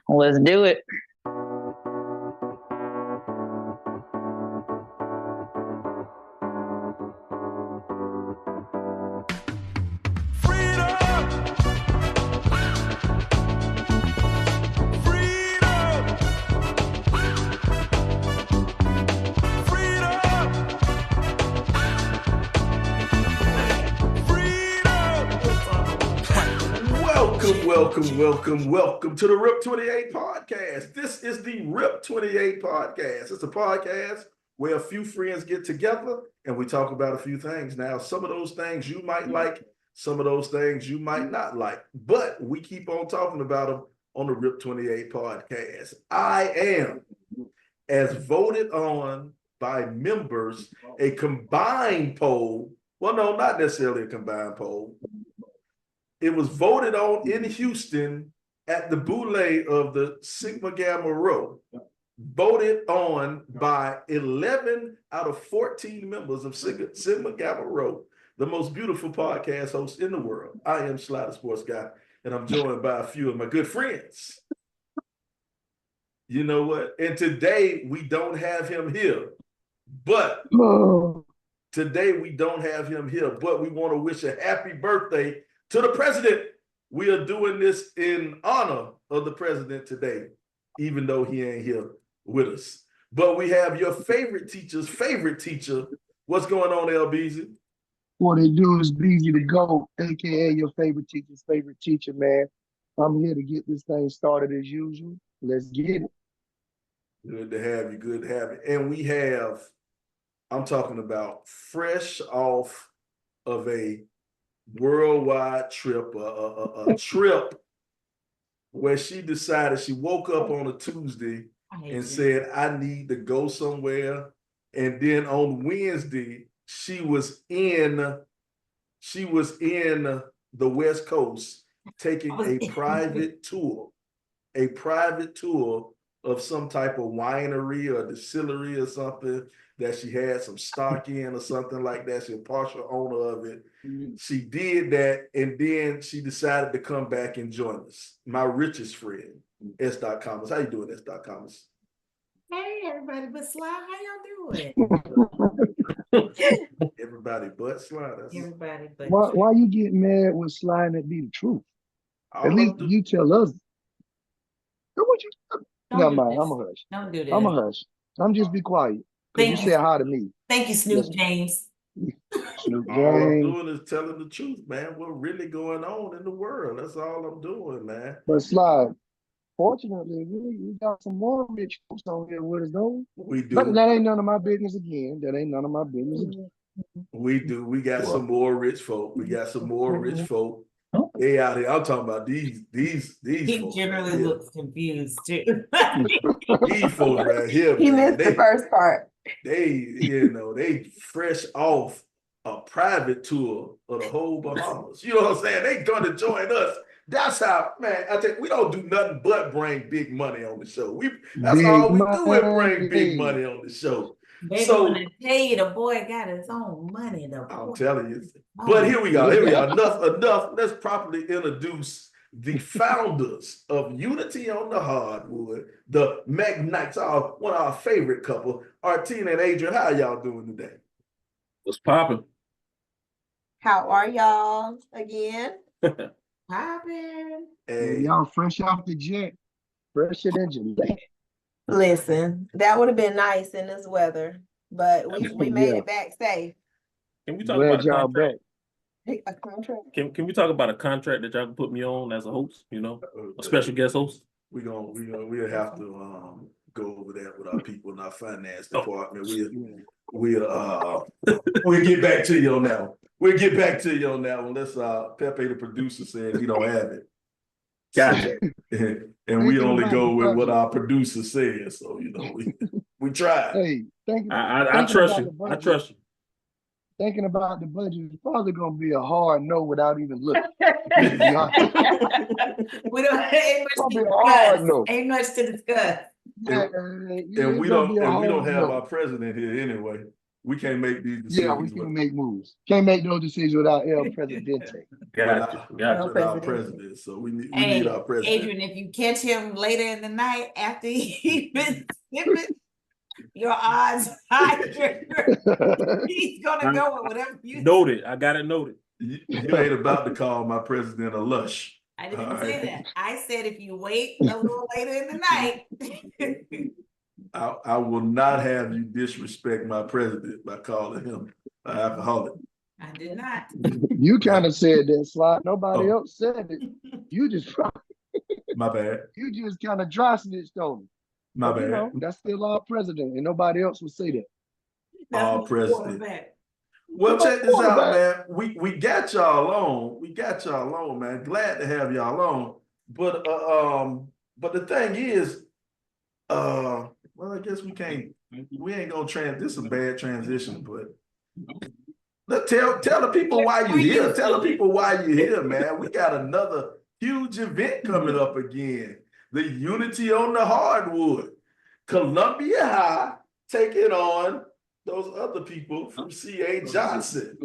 Let's do it. Welcome to the RIP 28 podcast. This is the RIP 28 podcast. It's a podcast where a few friends get together and we talk about a few things. Now, some of those things you might like, some of those things you might not like, but we keep on talking about them on the RIP 28 podcast. I am, as voted on by members, a combined poll. Well, no, not necessarily a combined poll. It was voted on in Houston at the boule of the Sigma Gamma Rho. Voted on by 11 out of 14 members of Sigma Gamma Rho, the most beautiful podcast host in the world. I am Sly the Sports Guy, and I'm joined by a few of my good friends. You know what? And today we don't have him here, but we want to wish a happy birthday to the president. We are doing this in honor of the president today, even though he ain't here with us. But we have your favorite teacher's favorite teacher. What's going on, LBZ? What they do is Beezy to go, aka your favorite teacher's favorite teacher, man. I'm here to get this thing started as usual. Let's get it. Good to have you. Good to have you. And we have, I'm talking about fresh off of a worldwide trip, a trip where she decided, she woke up on a Tuesday and said, I need to go somewhere. And then on Wednesday, she was in the West Coast taking a private tour of some type of winery or distillery or something that she had some stock in or something like that. She's a partial owner of it. She did that, and then she decided to come back and join us. My richest friend, S. Commas. How you doing, S. Commas? Hey, everybody but Sly. How y'all doing? Everybody but Sly. Everybody but why you get mad when Sly and it be the truth? At least you tell us. What you? Never mind. I'm a hush. Don't do that. I'm a hush. I'm just be quiet. Because you said hi to me. Thank you, Snoop James. Snoop All I'm James. doing is telling the truth, man. What's really going on in the world? That's all I'm doing, man. But Sly, fortunately, we got some more rich folks on here with us, though. We do. But that ain't none of my business again. We do. We got some more rich folk. They out here. I'm talking about these He folks generally right looks confused too. These folks right here. He missed the first part. They fresh off a private tour of the whole Bahamas. You know what I'm saying? They gonna join us. That's how, man. I think we don't do nothing but bring big money on the show. That's all we do is bring big money on the show. They're gonna tell you the boy got his own money. I'm telling you. But here we go. Enough. Let's properly introduce the founders of Unity on the Hardwood, the McKnights, one of our favorite couple, Artina and Adrian. How y'all doing today? What's popping? How are y'all again? Popping. Hey. Y'all fresh off the jet. Fresher than July. Listen, that would have been nice in this weather, but we made it back safe. Can we talk about a contract? A contract? Can we talk about a contract that y'all can put me on as a host? A special guest host. We'll have to go over that with our people in our finance department. We'll get back to you on that one. We'll get back to you on that one. Unless Pepe, the producer, says he don't have it. Gotcha. And we only go with what our producer says. So we try. Hey, I trust you. I trust you. Thinking about the budget, it's probably gonna be a hard no without even looking. We don't ain't much to discuss. And we don't have our president here anyway. We can't make these Yeah, we decisions can't make moves. Can't make no decisions without El Presidente. Gotcha. No with our president. president. So we need Hey, our president. Adrian, if you catch him later in the night after he's been sipping, your odds higher. He's gonna go with whatever you. Noted. I got it noted. You ain't about to call my president a lush. I didn't All say right. that. I said if you wait a little later in the night. I will not have you disrespect my president by calling him an alcoholic. I did not. You kind of said that, Slot. Nobody Oh. else said it. You just My bad. kind of dry snitched on him. My But, bad. you know, that's still our president, and nobody else would say that. Our That's president. quarterback. Well, check this out, Quarterback. man. We got y'all on. We got y'all on, man. Glad to have y'all on. But the thing is, well, I guess we ain't gonna this is a bad transition, but tell the people why you're here. Tell the people why you're here, man. We got another huge event coming up again. The Unity on the Hardwood. Columbia High taking on those other people from C.A. Johnson.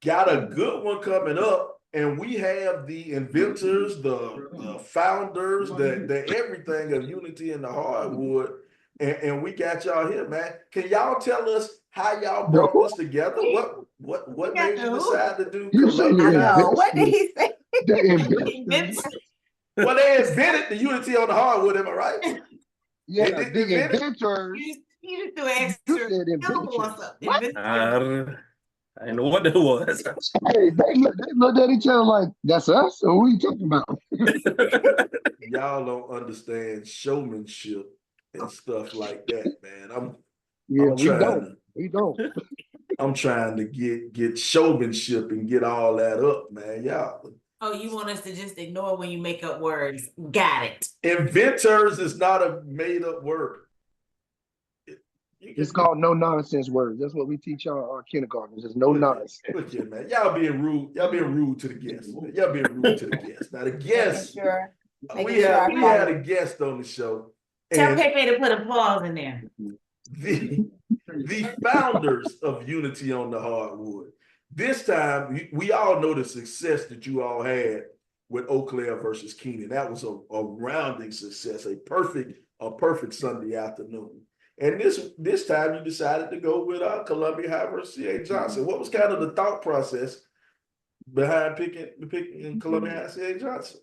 Got a good one coming up, and we have the inventors, the founders, the everything of Unity in the Hardwood, and we got y'all here, man. Can y'all tell us how y'all brought this together? What made you decide to do You say Columbia the High? No, what did he say? The inventors. Well, they invented the Unity on the Hardwood, am I right? Yeah, They did the invent it? inventors. You just do an You extra said syllable or inventors. something. What? I didn't know what that was. Hey, they looked at each other like, that's us? Or what are you talking about? Y'all don't understand showmanship and stuff like that, man. Yeah, I'm we trying don't. to We don't. I'm trying to get showmanship and get all that up, man. Y'all. Oh, you want us to just ignore when you make up words. Got it. Inventors is not a made-up word. It's called no nonsense words. That's what we teach our kindergartners. It's no nonsense. Look here, man. Y'all being rude. Y'all being rude to the guests. Y'all being rude to the guests. Now the guests, we had a guest on the show. Tell And Pepe to put a pause in there. the founders of Unity on the Hardwood. This time, we all know the success that you all had with Eau Claire versus Keenan. That was a rounding success, a perfect Sunday afternoon. And this time, you decided to go with Columbia High versus C.A. Johnson. What was kind of the thought process behind picking Columbia High C.A. Johnson?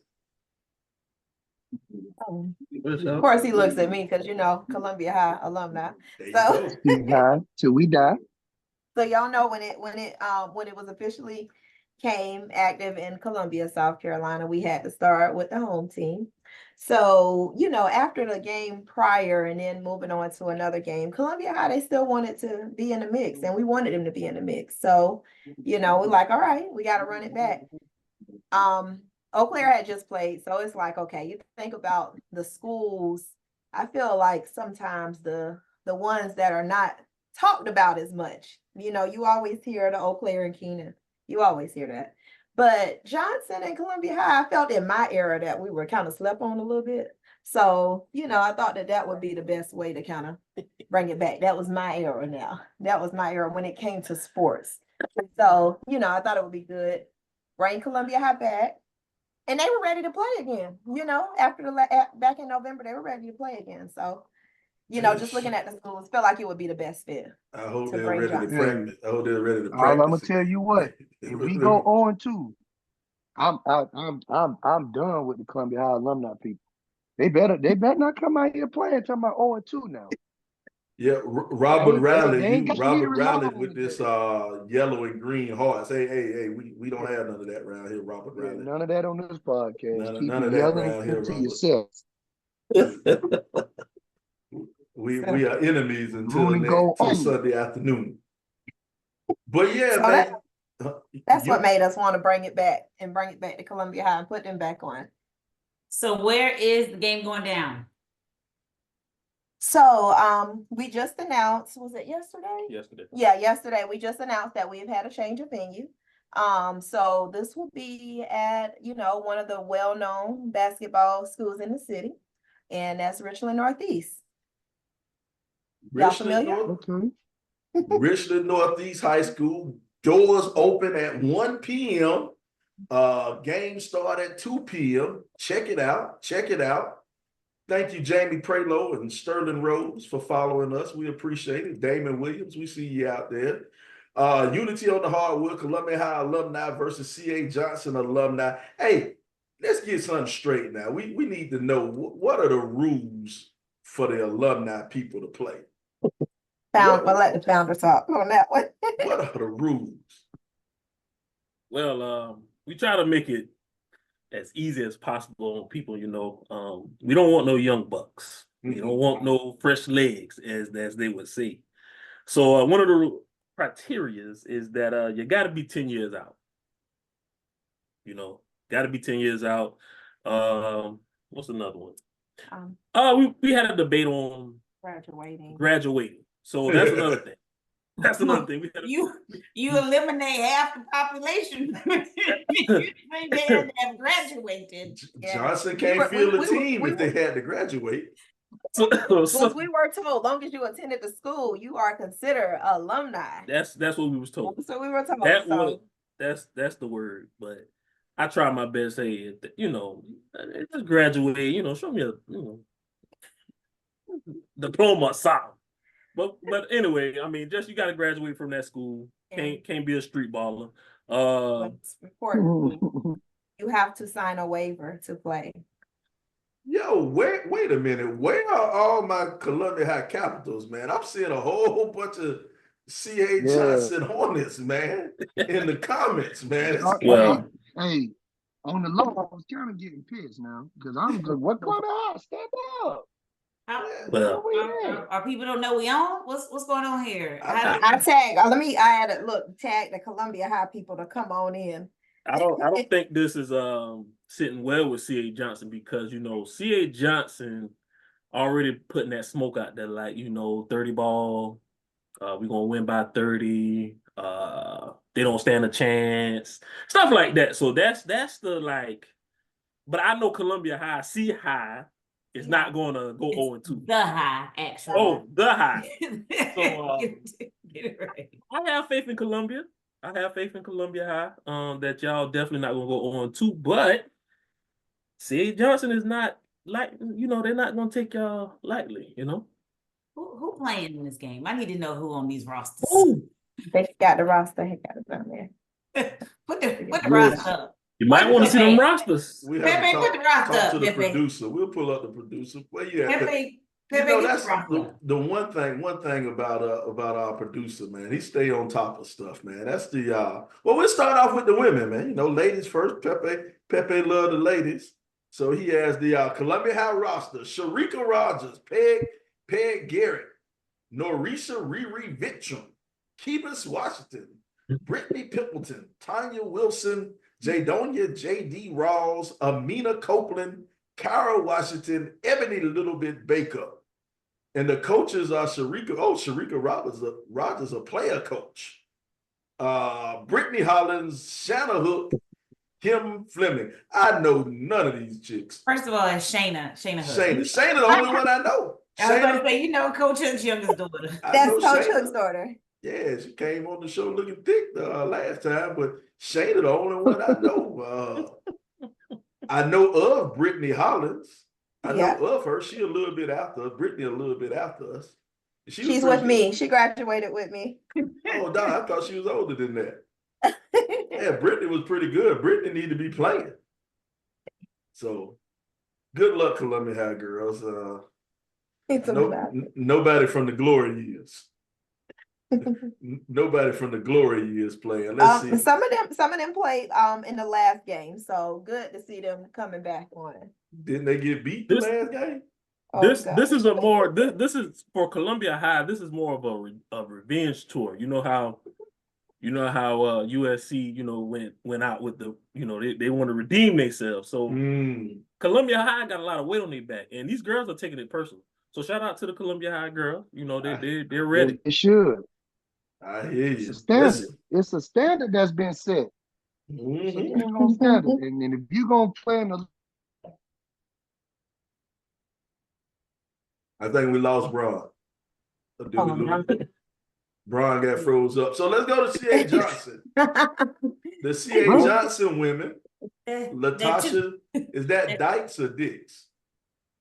Of course, he looks at me because Columbia High alumni. There you So- go. Stay high till we die. So y'all know when it was officially came active in Columbia, South Carolina, we had to start with the home team. So, after the game prior and then moving on to another game, Columbia High, they still wanted to be in the mix, and we wanted them to be in the mix. So, we're like, all right, we got to run it back. Eau Claire had just played, so it's like, okay, you think about the schools. I feel like sometimes the ones that are not talked about as much, you always hear the Eau Claire and Keenan. You always hear that. But Johnson and Columbia High, I felt in my era that we were kind of slept on a little bit. So, I thought that would be the best way to kind of bring it back. That was my era now. That was my era when it came to sports. So, I thought it would be good. Bring Columbia High back. And they were ready to play again. After back in November, they were ready to play again. So, just looking at the schools, felt like it would be the best fit. I hope To they're bring ready to Johnson. practice. I hope they're ready to practice. All I'm gonna tell you what, if we go on to, I'm done with the Columbia High alumni people. They better not come out here playing talking about 0-2 now. Yeah, Robert They ain't got Riley, to Robert be Riley reliable with this today. yellow and green hearts. Hey, we don't have none of that around here, Robert Yeah, Riley. none of that on this podcast. Keep None it of that yelling around here, to Robert. yourself. We are enemies until Only go till on. Sunday afternoon. But yeah, So man. That's what made us want to bring it back to Columbia High and put them back on. So where is the game going down? So we just announced, was it yesterday? Yesterday. Yeah, yesterday we just announced that we've had a change of venue. So this will be at, one of the well-known basketball schools in the city, and that's Richland Northeast. Y'all Richland familiar? North? Okay. Richland Northeast High School. Doors open at 1 p.m. Game start at 2 p.m. Check it out. Check it out. Thank you, Jamie Prelo and Sterling Rose, for following us. We appreciate it. Damon Williams, we see you out there. Unity on the Hardwood, Columbia High alumni versus C.A. Johnson alumni. Hey, let's get something straight now. We need to know what are the rules for the alumni people to play. Well, let the founder talk on that one. What are the rules? Well, we try to make it as easy as possible on people, you know. We don't want no young bucks. We don't want no fresh legs, as they would say. So one of the criteria is that you got to be 10 years out. You know, got to be 10 years out. What's another one? We had a debate on graduating. So that's another thing. That's another thing. You eliminate half the population. They had to have graduated. Johnson can't field a team if they had to graduate. So we were told, long as you attended the school, you are considered alumni. That's what we was told. So we were told. That's the word. But I try my best to say, you know, just graduate. You know, show me a diploma or something. But anyway, I mean, just you got to graduate from that school. Can't be a street baller. What's important, you have to sign a waiver to play. Yo, wait a minute. Where are all my Columbia High Capitals, man? I'm seeing a whole bunch of C.A. Johnson Hornets, man, in the comments, man. Well, hey, on the low, I was kind of getting pissed now because I'm good. What going on? Step up. Our people don't know we on? What's going on here? I tag the Columbia High people to come on in. I don't think this is sitting well with C.A. Johnson because, you know, C.A. Johnson already putting that smoke out there, like, you know, 30 ball, we're gonna win by 30, they don't stand a chance, stuff like that. So that's the like, but I know Columbia High, C High, is not gonna go 0-2. The High, actually. Oh, the High. So get it right. I have faith in Columbia. I have faith in Columbia High. That y'all definitely not gonna go 0-2, but C.A. Johnson is not like, you know, they're not gonna take y'all lightly, you know. Who playing in this game? I need to know who on these rosters. Ooh, they got the roster. He got it down there. Put the roster up. You might want to see them rosters. We have Pepe, put the roster talk up, to the Pepe. producer. We'll pull up the producer. Well, yeah, Pepe, you know, get that's the roster. the one thing about our producer, man. He stay on top of stuff, man. That's the well, we'll start off with the women, man. You know, ladies first. Pepe love the ladies. So he has the Columbia High roster: Sharika Rogers, Peg Garrett, Norisa Riri Vitchum, Keebus Washington, Brittany Pimpleton, Tanya Wilson, Jadonia J.D. Rawls, Amina Copeland, Kara Washington, Ebony Little Bit Baker. And the coaches are Sharika Rogers, a player coach. Brittany Hollins, Shanna Hook, Kim Fleming. I know none of these chicks. First of all, it's Shayna Hook. Shayna, the only one I know. I was going to say, you know, Coach Hook's youngest daughter. That's Coach Hook's daughter. Yeah, she came on the show looking thick last time, but Shayna, the only one I know. I know of Brittany Hollins. I know of her. She a little bit after us. Brittany a little bit after us. She's with me. She graduated with me. Oh, no, I thought she was older than that. Yeah, Brittany was pretty good. Brittany need to be playing. So, good luck, Columbia High girls. Nobody from the glory years. Nobody from the glory years playing. Let's see. Some of them played in the last game, so good to see them coming back on. Didn't they get beat the last game? This is for Columbia High. This is more of a revenge tour. You know how USC, you know, went out with the, you know, they want to redeem themselves. So Columbia High got a lot of weight on their back, and these girls are taking it personal. So shout out to the Columbia High girl. You know, they're ready. It should. I hear you. It's a standard. It's a standard that's been set. Standard. And if you're gonna play in the, I think we lost Braun. Bron got froze up. So let's go to C.A. Johnson. The C.A. Bro. Johnson women. That Latasha, too. is that Dykes or Dix?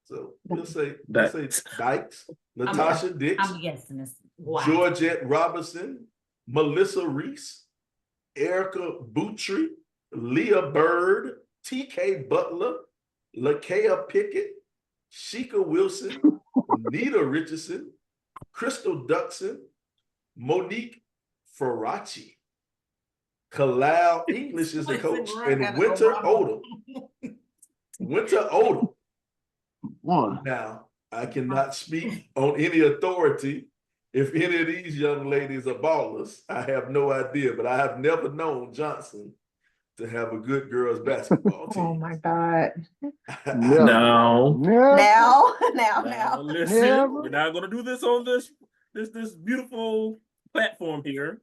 So we'll say Dykes. Latasha Dix. I'm guessing this. Wow. Georgette Robinson, Melissa Reese, Erica Boutry, Leah Bird, TK Butler, Lakea Pickett, Sheikah Wilson, Nita Richardson, Crystal Duxon, Monique Faraci, Kalal English is the coach, and Winter Odom. Winter Odom. One. Now, I cannot speak on any authority if any of these young ladies are ballers. I have no idea, but I have never known Johnson to have a good girls basketball team. Oh my God. No. Now. Listen, Never. we're not gonna do this on this beautiful platform here.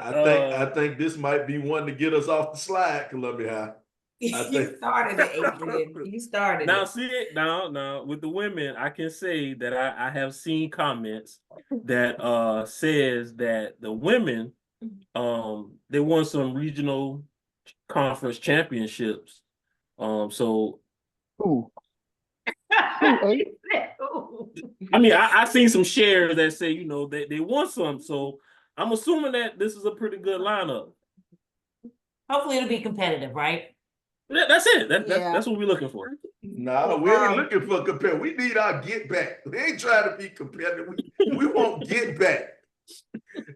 I think this might be one to get us off the slide, Columbia High. You started it, Adrian. You started Now, it. see it now with the women, I can say that I have seen comments that says that the women they won some regional conference championships. So Ooh. I mean I seen some shares that say, you know, that they won some. So I'm assuming that this is a pretty good lineup. Hopefully it'll be competitive, right? That's it. That's what we're looking for. No, we ain't looking for competitive. We need our get back. We ain't trying to be competitive. We won't get back.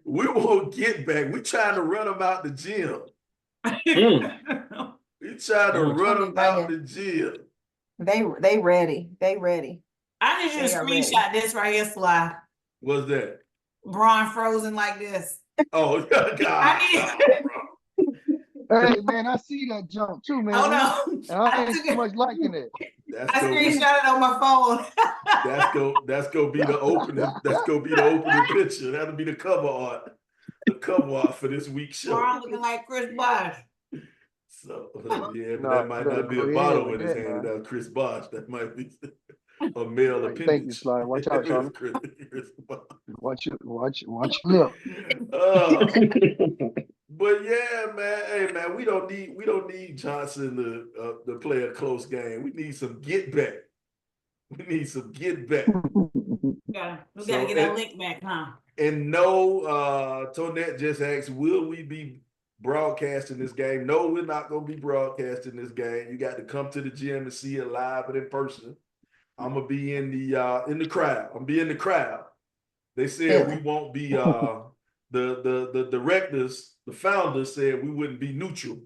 We won't get back. We trying to run them out the gym. We trying to run them out the gym. They ready. They ready. I need you to screenshot this right here, Sly. What's that? Bron frozen like this. Oh, God. Hey man, I see that jump too, man. Hold on. I ain't too much liking it. I screenshot it on my phone. That's gonna be the opening. That's gonna be the opening picture. That'll be the cover art. The cover art for this week's show. Bron looking like Chris Bosh. So yeah, but that might not be a bottle in his hand. That's Chris Bosh. That might be a male appendage. Thank you, Sly. Watch out, Sean. Watch your lip. But yeah, man. Hey, man, we don't need Johnson to play a close game. We need some get back. We need some get back. We gotta get that lick back, huh? And no, Tonette just asked, will we be broadcasting this game? No, we're not gonna be broadcasting this game. You got to come to the gym and see it live and in person. I'm gonna be in the crowd. I'm be in the crowd. They said we won't be the directors, the founders said we wouldn't be neutral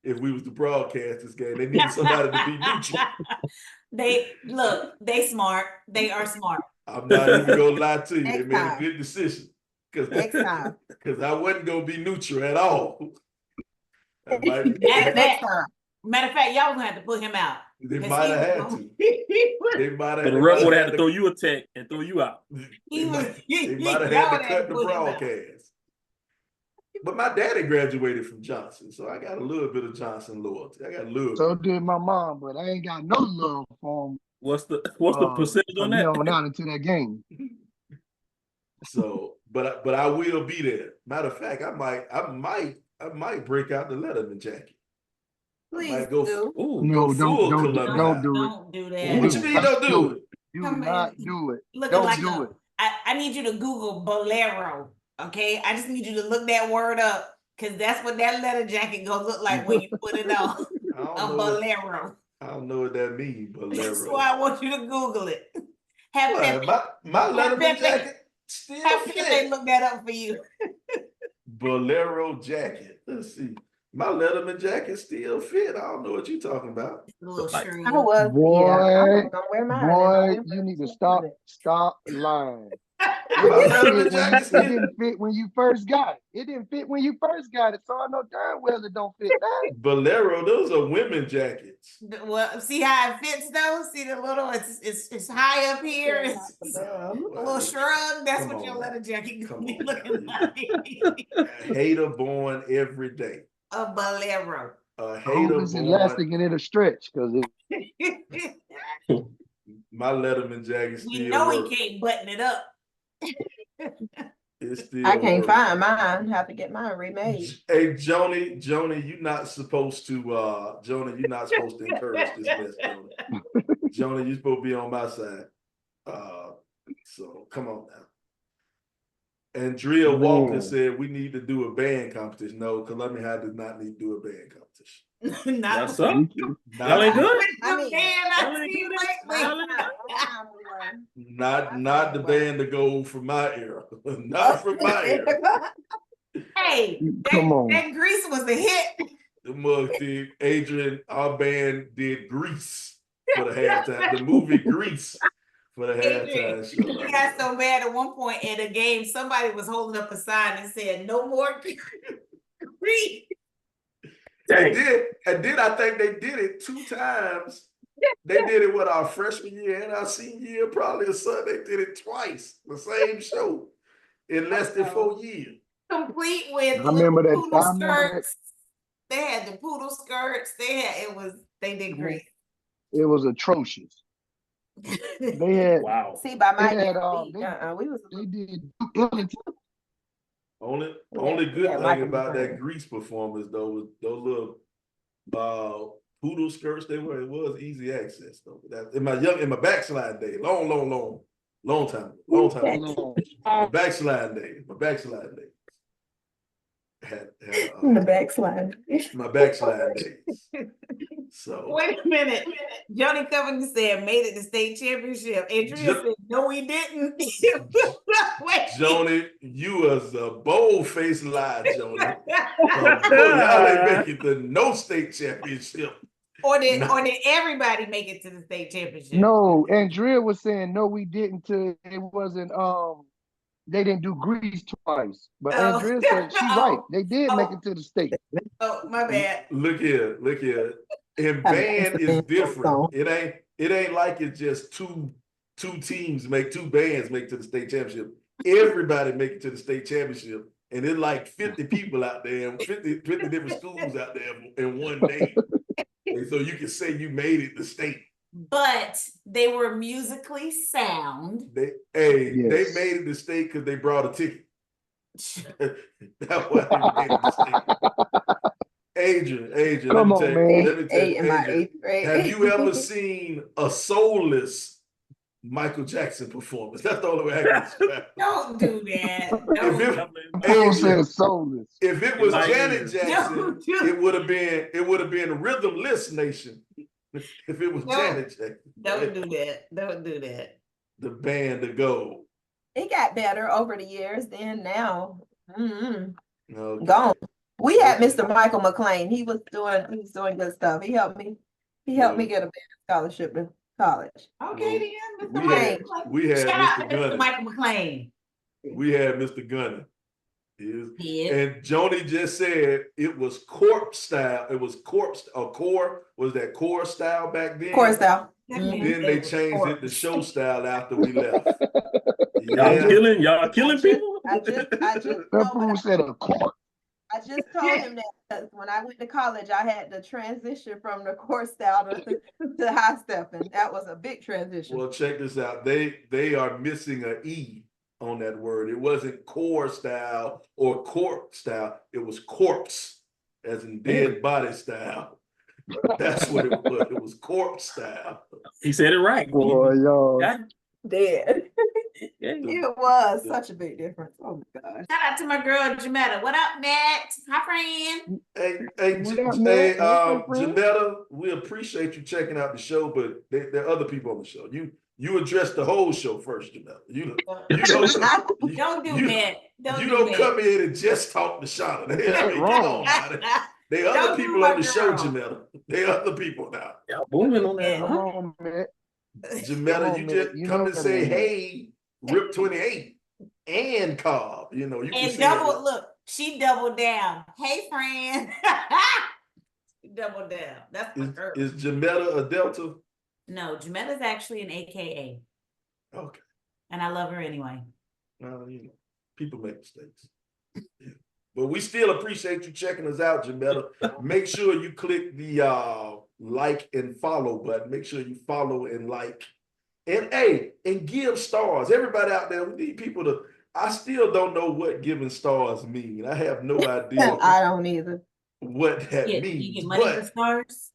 if we was to broadcast this game. They need somebody to be neutral. They smart. They are smart. I'm not even gonna lie to you. They made time. a good decision. Next time. Because I wasn't gonna be neutral at all. Matter of fact, y'all gonna have to put him out. They might have had to. They might have. And the rep would have to throw you a tech and throw you out. They might have had to cut the broadcast. But my daddy graduated from Johnson, so I got a little bit of Johnson loyalty. I got a little. So did my mom, but I ain't got no love for him. What's the percentage on that? Not into that game. So, but I will be there. Matter of fact, I might break out the Letterman jacket. Please go. do. No, don't do it. Don't do that. What you mean don't do it? Do not do it. Looking like do it. I need you to Google bolero. Okay, I just need you to look that word up because that's what that leather jacket gonna look like when you put it on. A bolero. I don't know what that means, bolero. That's why I want you to Google it. My Letterman jacket still fit. They look that up for you. Bolero jacket. Let's see. My Letterman jacket still fit. I don't know what you're talking about. Boy, you need to stop lying. It didn't fit when you first got it. It didn't fit when you first got it, so I know darn well it don't fit now. Bolero, those are women jackets. Well, see how it fits though? See the little, it's high up here. It's a little shrug. That's what your leather jacket gonna be looking like. A hater born every day. A bolero. A hater it's born. Elastic and it'll stretch because My Letterman jacket still You know work. he can't button it up. It's still I can't working. find mine. Have to get mine remade. Hey, Joni, you're not supposed to encourage this mess, Joni. Joni, you're supposed to be on my side. So come on now. Andrea Walker Man. said we need to do a band competition. No, Columbia High does not need to do a band competition. Not That's up. Not, Y'all ain't good. with the I mean, band I y'all ain't see good. lately. Y'all ain't not the band to go from my era. Not from my era. Hey, Come on. that Grease was a hit. The mug did. Adrian, our band did Grease for the halftime. The movie Grease for the halftime show. It got so bad at one point in a game, somebody was holding up a sign and said, "No more Grease." And then I think they did it 2 times. They did it with our freshman year and our senior year, probably a son. They did it twice, the same show in less than 4 years. Complete with I remember that. poodle I remember that. skirts. They had the poodle skirts. They did great. It was atrocious. They had. Wow. See, by my They had, year, we was They did Duke Ellington. Only good yeah, thing Michael about McLean. that Grease performance though was those little poodle skirts. It was easy access though. That in my backslide day, long time. My backslide day. Had the backslide. my backslide days. So Wait a minute. Johnny Covington said made it to state championship. Andrea said no, we didn't. Wait. Joni, you was a bold-faced lie, Joni. Y'all ain't make it to no state championship. Or did everybody make it to the state championship? No, Andrea was saying no, we didn't. Till it wasn't. They didn't do Grease twice, but Andrea said she's right. They did make it to the state. Oh, my bad. Look here. And band is different. It ain't like it's just two bands make to the state championship. Everybody make it to the state championship, and it's like 50 people out there, and 50 different schools out there in one day. And so you can say you made it to state. But they were musically sound. They made it to state because they brought a ticket. That's why they made it to state. Adrian, Come on, man. let me tell you, In my Adrian, 8th grade. have you ever seen a soulless Michael Jackson performance? That's the only way I can describe it. Don't do that. People said soulless. If it was Janet Jackson, Don't do- it would have been Rhythmless Nation. If it was Janet Jackson. Don't do that. Don't do that. The band to go. It got better over the years. Then now, Okay. gone. We had Mr. Michael McLean. He was doing good stuff. He helped me get a band scholarship to college. Okay, then. Mr. We had Shout out to Mr. Mr. Gunner. Michael McLean. We had Mr. Gunner. Yeah. And Joni just said it was corpse style. It was core style back then. Core style. Then they changed it to show style after we left. Y'all killing people? I just That fool said a court. I just told him that because when I went to college, I had to transition from the core style to high step, and that was a big transition. Well, check this out. They are missing an E on that word. It wasn't core style or corp style. It was corpse, as in dead body style. That's what it was. It was corpse style. He said it right. Boy, y'all. Dead. Yeah. It was such a big difference. Oh my gosh. Shout out to my girl Jametta. What up, Matt? Hi, friend. Hey, What up, man? Janetta, we appreciate you checking out the show, but there are other people on the show. You address the whole show first, Janetta. Don't do that. You don't come in and just talk to Shauna. Wrong. There are other people on the show, Janetta. There are other people now. Y'all moving on that. Come on, man. Janetta, you just come and say, that. hey, Rip 28 and Cobb. You can And say double, look, she doubled down. Hey, friend. She doubled down. That's my girl. Is Jametta a Delta? No, Jametta's actually an AKA. Okay. And I love her anyway. People make mistakes. Yeah. But we still appreciate you checking us out, Jametta. Make sure you click the like and follow button. Make sure you follow and like. And give stars. Everybody out there, we need people to I still don't know what giving stars mean. I have no idea I don't either. what that You means. get money for stars?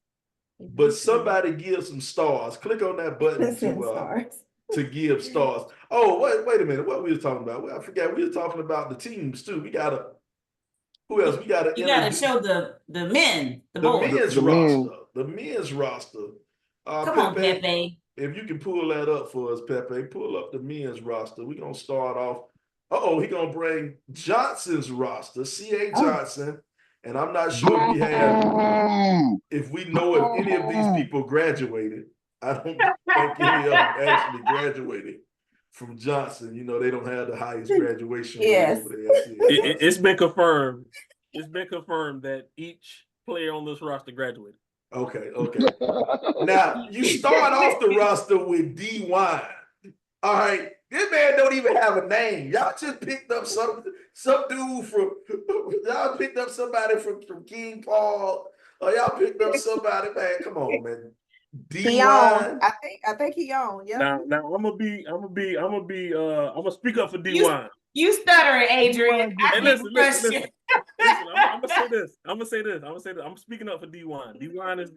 But somebody give some stars. Click on that button Send stars. to give stars. Oh, wait a minute. What we were talking about? Well, I forgot. We were talking about the teams too. Who else? We gotta You gotta show the men, the the boys. men's The roster. men. The men's roster. Come on, Pepe. If you can pull that up for us, Pepe, pull up the men's roster. We're gonna start off. He gonna bring Johnson's roster, C.A. Johnson, and I'm not sure if we know if any of these people graduated. I don't think any of them actually graduated from Johnson. You know, they don't have the highest graduation rate Yes. over there. It's been confirmed. It's been confirmed that each player on this roster graduated. Okay. Now you start off the roster with D Wine. All right, this man don't even have a name. Y'all just picked up some dude from. Y'all picked up somebody from King Paul. Or y'all picked up somebody, man. Come on, man. He on. I think he on. Yeah. Now I'm gonna speak up for D1. You stuttering, Adrian. Hey, listen. I'm gonna say this. I'm speaking up for D1. D1 is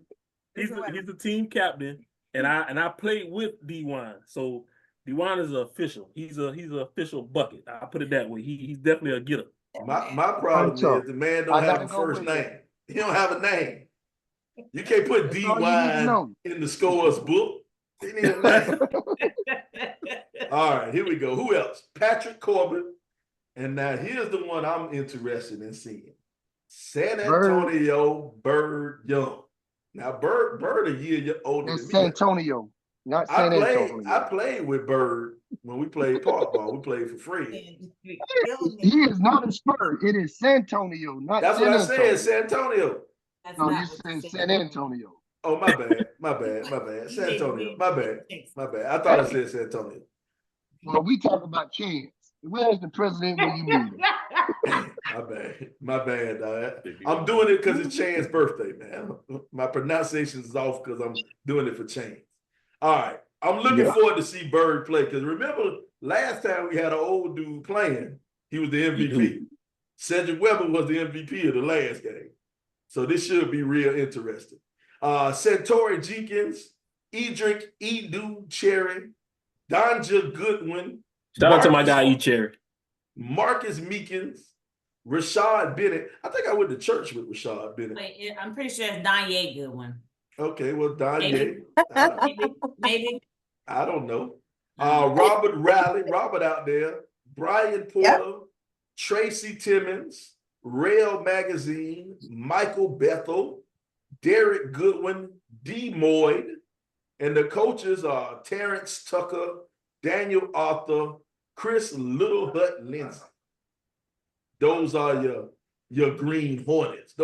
he's the team captain, and I played with D1. So D1 is official. He's an official bucket. I put it that way. He's definitely a getter. My problem is the man don't have a first name. He don't have a name. You can't put D1 in the scores book. He need a name. All right, here we go. Who else? Patrick Corbin. And now here's the one I'm interested in seeing. San Antonio Bird Young. Now Bird a year older than me. San Antonio, not San Antonio. I played with Bird when we played park ball. We played for free. He is not a Spur. It is San Antonio, not That's San what I Antonio. said, San Antonio. No, you said San Antonio. Oh, my bad. San Antonio. My bad. I thought I said San Antonio. Well, we talk about chance. Where's the president when you need him? My bad. I'm doing it because it's Chan's birthday, man. My pronunciation is off because I'm doing it for Chan. All right. I'm looking forward to see Bird play because remember last time we had an old dude playing, he was the MVP. Cedric Weber was the MVP of the last game. So this should be real interesting. Santori Jenkins, Edric Edu Cherry, Donja Goodwin. Shout out to my guy E Cherry. Marcus Meekins, Rashad Bennett. I think I went to church with Rashad Bennett. Wait, I'm pretty sure it's Danye Goodwin. Okay, well, Danye. Maybe. I don't know. Robert Riley, Robert out there. Brian Porter, Tracy Timmons, Rail Magazine, Michael Bethel, Derek Goodwin, D. Moyd, and the coaches are Terrence Tucker, Daniel Arthur, Chris Littlehut Lindsay. Those are your Green Hornets.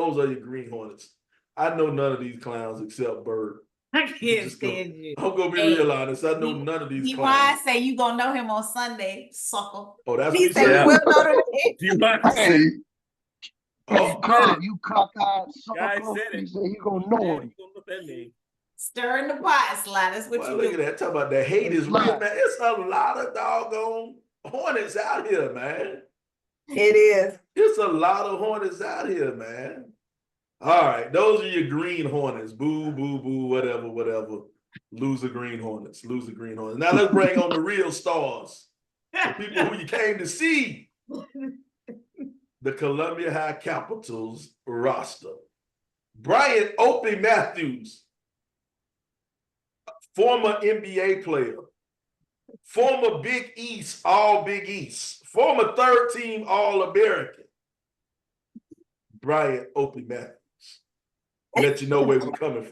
I know none of these clowns except Bird. I can't stand you. I'm gonna be real honest. I know none of these clowns. Why say you gonna know him on Sunday, sucker? Oh, that's He what said said. we'll know the Hey, Oh, you cockeyed sucker. Guy said it. He said he gonna know him. You gonna look that name. Stirring the pot, slide. That's what well, you look do. at that. Talk about the hate is real, man. It's a lot of doggone Hornets out here, man. It is. It's a lot of Hornets out here, man. All right, those are your Green Hornets. Boo, boo, boo, whatever. Loser Green Hornets. Now let's bring on the real stars. The people who you came to see. The Columbia High Capitals roster. Brian Opie Matthews, former NBA player, former Big East, All Big East, former third team All-American. Brian Opie Matthews. Let you know where we're coming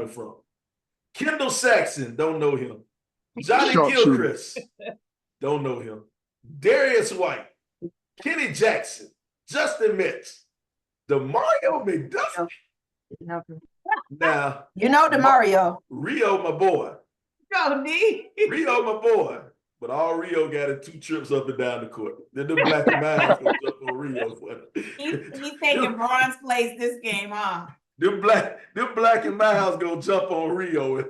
from. Kendall Saxon, don't know him. Johnny Gilchrist, don't know him. Darius White, Kenny Jackson, Justin Metz, DeMario McDuffie. Now, You know DeMario. Rio, my boy. Go, D. Rio, my boy. But all Rio got is 2 trips up and down the court. Then the black and miles go jump on Rio. He's taking bronze place this game, huh? Them black and Miles gonna jump on Rio,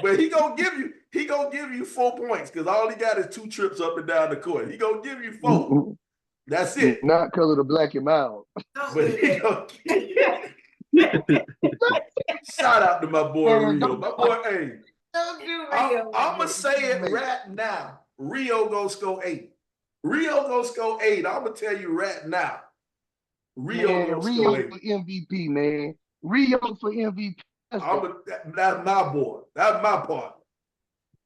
but he gonna give you 4 points because all he got is 2 trips up and down the court. He gonna give you 4. That's it. Not because of the black and mild. Don't But do he that. gonna shout out to my boy Man, Rio. My boy, hey, Don't do I'm Rio. gonna say it right now. Rio gonna score 8. Rio gonna score 8. I'm gonna tell you right now. Rio gonna Rio score 8. for MVP, man. Rio for MVP. That's my boy. That's my part.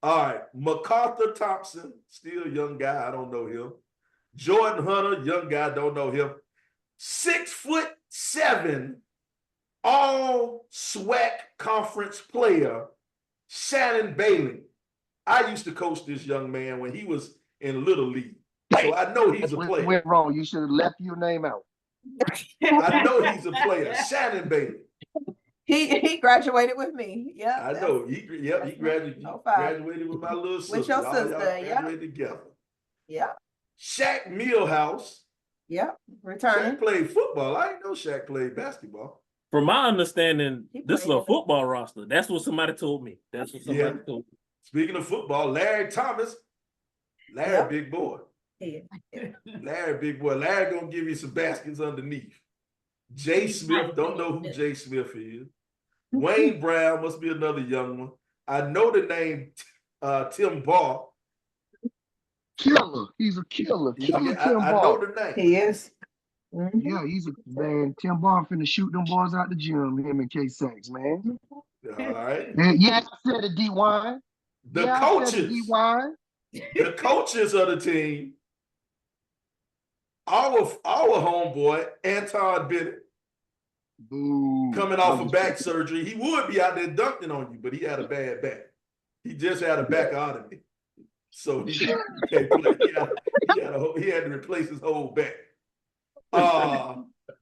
All right. MacArthur Thompson, still a young guy. I don't know him. Jordan Hunter, young guy, don't know him. 6'7", all SWAC conference player, Shannon Bailey. I used to coach this young man when he was in Little League. So I know he's a player. Went wrong. You should have left your name out. I know he's a player. Shannon Bailey. He graduated with me. Yeah. I know. He graduated with my little sister. With your All sister, y'all yeah. graduated together. Yeah. Shaq Millhouse. Yeah. Returning. Shaq played football. I didn't know Shaq played basketball. From my understanding, He this is played a football roster. That's what somebody told me. That's what somebody told me. Speaking of football, Larry Thomas. Larry, Yep. big boy. Yeah. Larry, big boy. Larry gonna give you some baskets underneath. Jay Smith, don't know who Jay Smith is. Wayne Brown must be another young one. I know the name Tim Barr. Killer. He's a killer. Killer Tim I Barr. know the name. He is. Mhm. Yeah, he's a man. Tim Barr finna shoot them boys out the gym. Him and K Sacks, man. All right. And yeah, I said it, D-Wine. The coaches of the team, our homeboy, Anton Bennett, Boo. coming off of back surgery. He would be out there dunking on you, but he had a bad back. He just had a backotomy. So he can't play. He had to replace his whole back.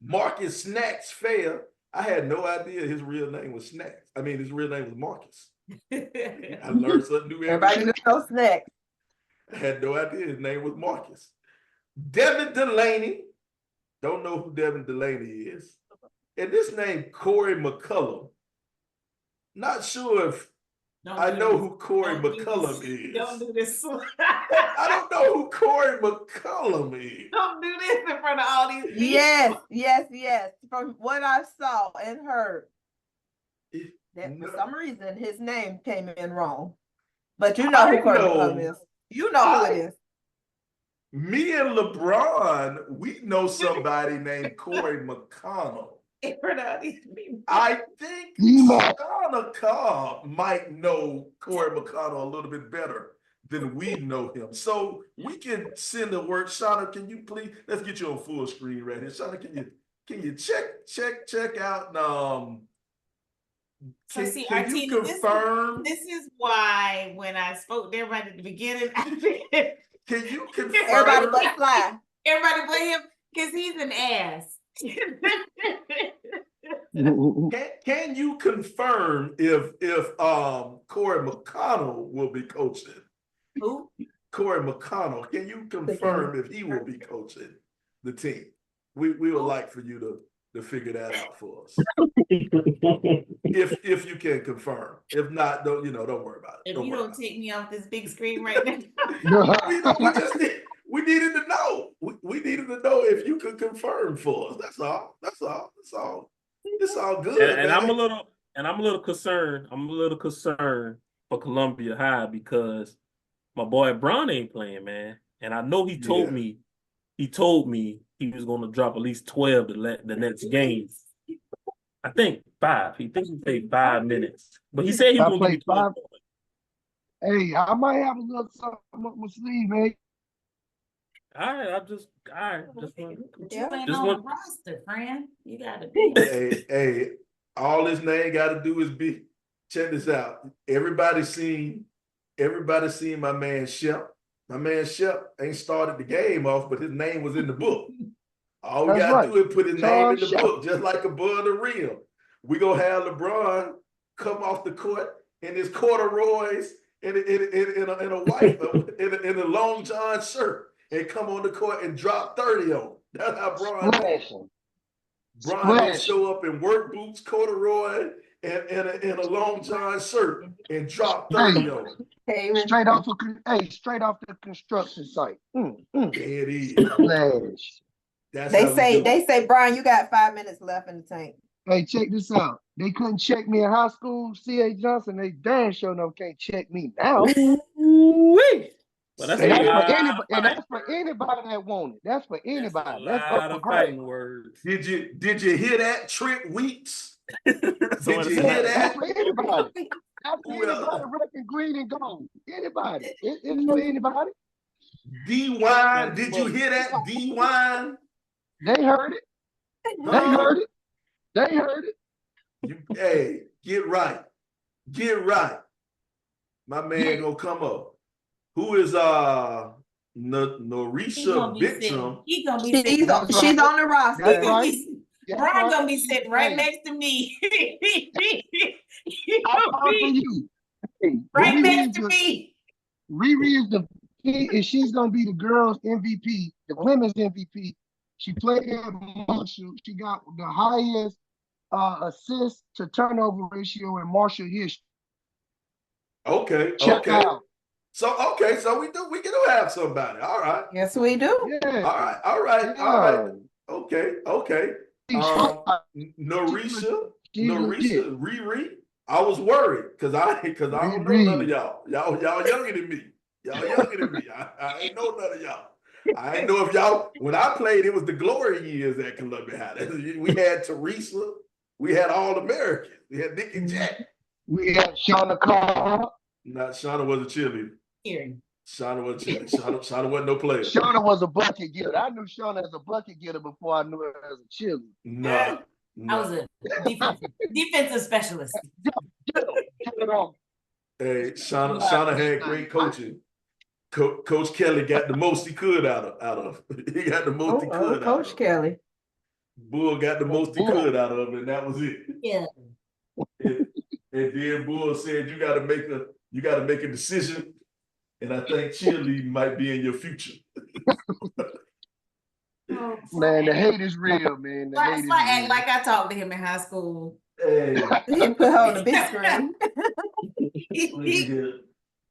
Marcus Snacks Fair. I had no idea his real name was Snacks. I mean, his real name was Marcus. I learned something new every Everybody day. knows Snacks. I had no idea his name was Marcus. Devin Delaney. Don't know who Devin Delaney is. And this name, Corey McCullum. Not sure if I know who Corey McCullum is. Don't do this. I don't know who Corey McCullum is. Don't do this in front of all these people. Yes. From what I saw and heard, that No. for some reason his name came in wrong. But you know who Corey McCullum is. You know who it is. Me and LeBron, we know somebody named Corey McConnell. In front of all these people. I think Emo. Shauna Cobb might know Corey McConnell a little bit better than we know him. So we can send a word. Shauna, can you please, let's get you on full screen right here. Shauna, can you check out So can, see, can you Artina, confirm? this is why when I spoke to everybody at the beginning, Can you confirm? Everybody but Fly. everybody but him, because he's an ass. Can you confirm if Corey McConnell will be coaching? Who? Corey McConnell, can you confirm if he will be coaching the team? We would like for you to figure that out for us. If you can confirm. If not, don't worry about it. If Don't you worry don't about take me off this big screen right now. it. We needed to know. We needed to know if you could confirm for us. That's all. It's all good. And I'm a little concerned. I'm a little concerned for Columbia High because my boy Bron ain't playing, man. And I know he told me he was going to drop at least 12 the next game. I think 5. He thinks he played 5 minutes, but he said he was going to give me 12. Hey, I might have a little something up my sleeve, man. But you ain't on the roster, friend. You gotta be. Hey, all this name got to do is be. Check this out. Everybody seen my man Shep. My man Shep ain't started the game off, but his name was in the book. All we got to do is put his name in the book, just like above the rim. We gonna have LeBron come off the court in his corduroys in a white in a long john shirt and come on the court and drop 30 on him. That's how Bron. Brian gonna Splash. show up in work boots, corduroy, and a long john shirt and drop 30 on him. Hey, Straight off the construction site. There it is. Splash. That's how we do it. they say, Brian, you got 5 minutes left in the tank. Hey, check this out. They couldn't check me in high school, C.A. Johnson. They damn sure no can't check me now. Ooh-wee. Well, And that's for anybody that want it. That's for anybody. That's That's a lot up for of grabs. fighting words. Did you hear that, Trent Weeks? Did Somebody you said hear That's that? for anybody. That's for Well, anybody repping green and gold. Anybody. It's for anybody. D-Wine, did you hear that? D-Wine? They heard it. They heard it. They heard it. Hey, get right. Get right. My man gonna come up. Who is Norisha Bickstrom? He gonna be She's sitting. on, she's on the roster. That's right. That's Brian right. gonna be sitting right Hey. next to me. He I'm gonna talking be to you. Hey, right Riri next is to the- me. Riri is and she's gonna be the girls' MVP, the women's MVP. She played at Marshall. She got the highest assist to turnover ratio in Marshall history. Okay, Check okay. out. So we can have somebody. All right. Yes, we do. Yeah. All right. Okay. Norisha, Riri. I was worried because I don't know none of y'all. Y'all younger than me. I ain't know none of y'all. I ain't know if y'all, when I played, it was the glory years at Columbia High. We had Teresa, we had all Americans, we had Nick and Jack. We have Shauna Carr. Not Shauna was a cheerleader. Here. Shauna was a cheerleader. Shauna wasn't no player. Shauna was a bucket getter. I knew Shauna as a bucket getter before I knew her as a cheerleader. No. I was a defensive specialist. Get it on. Hey, Shauna had great coaching. Coach Kelly got the most he could out of. He got the most he could out Coach of. Kelly. Bull got the most he could out of, and that was it. Yeah. And then Bull said, "You got to make a decision, and I think cheerleading might be in your future." Man, the hate is real, man. The hate is Sly act real. like I talked to him in high school. Hey, He put her on the big screen.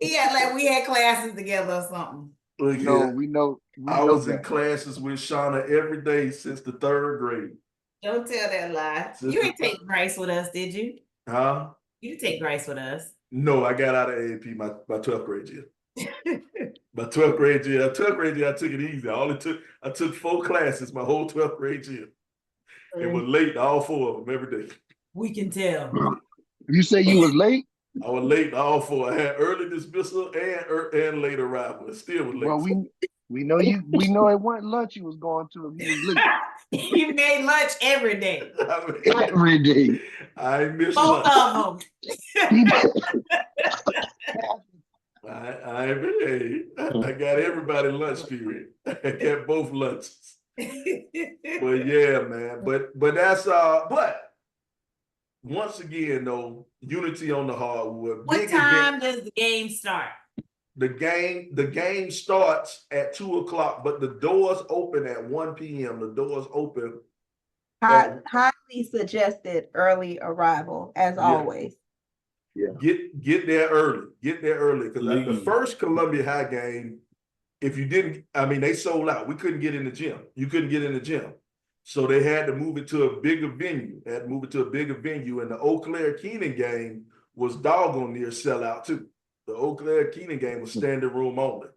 He act like we had classes together or something. look No, here. we know. I was in that. classes with Shauna every day since the 3rd grade. Don't tell that lie. Sister- You didn't take Grace with us, did you? Huh? You didn't take Grace with us. No, I got out of AAP my 12th grade year. My 12th grade year, I took it easy. I took 4 classes my whole 12th grade year. And was late all 4 of them every day. We can tell. You say you was late? I was late in all 4. I had early dismissal and late arrival. It still was late. Well, we know you. We know it wasn't lunch you was going to if you was late. He made lunch every day. Every day. I ain't missed Both lunch. of them. I got everybody lunch period. I got both lunches. But yeah, man. But that's but once again though, unity on the hardwood. What Big time event. does the game start? The game starts at 2:00, but the doors open at 1 p.m. The doors open. Highly suggested early arrival, as always. Yeah. Get there early. Get there early. Because the Please. first Columbia High game, if you didn't, they sold out. We couldn't get in the gym. You couldn't get in the gym. So they had to move it to a bigger venue. And the Eau Claire Keenan game was doggone near sellout too. The Eau Claire Keenan game was standing room only.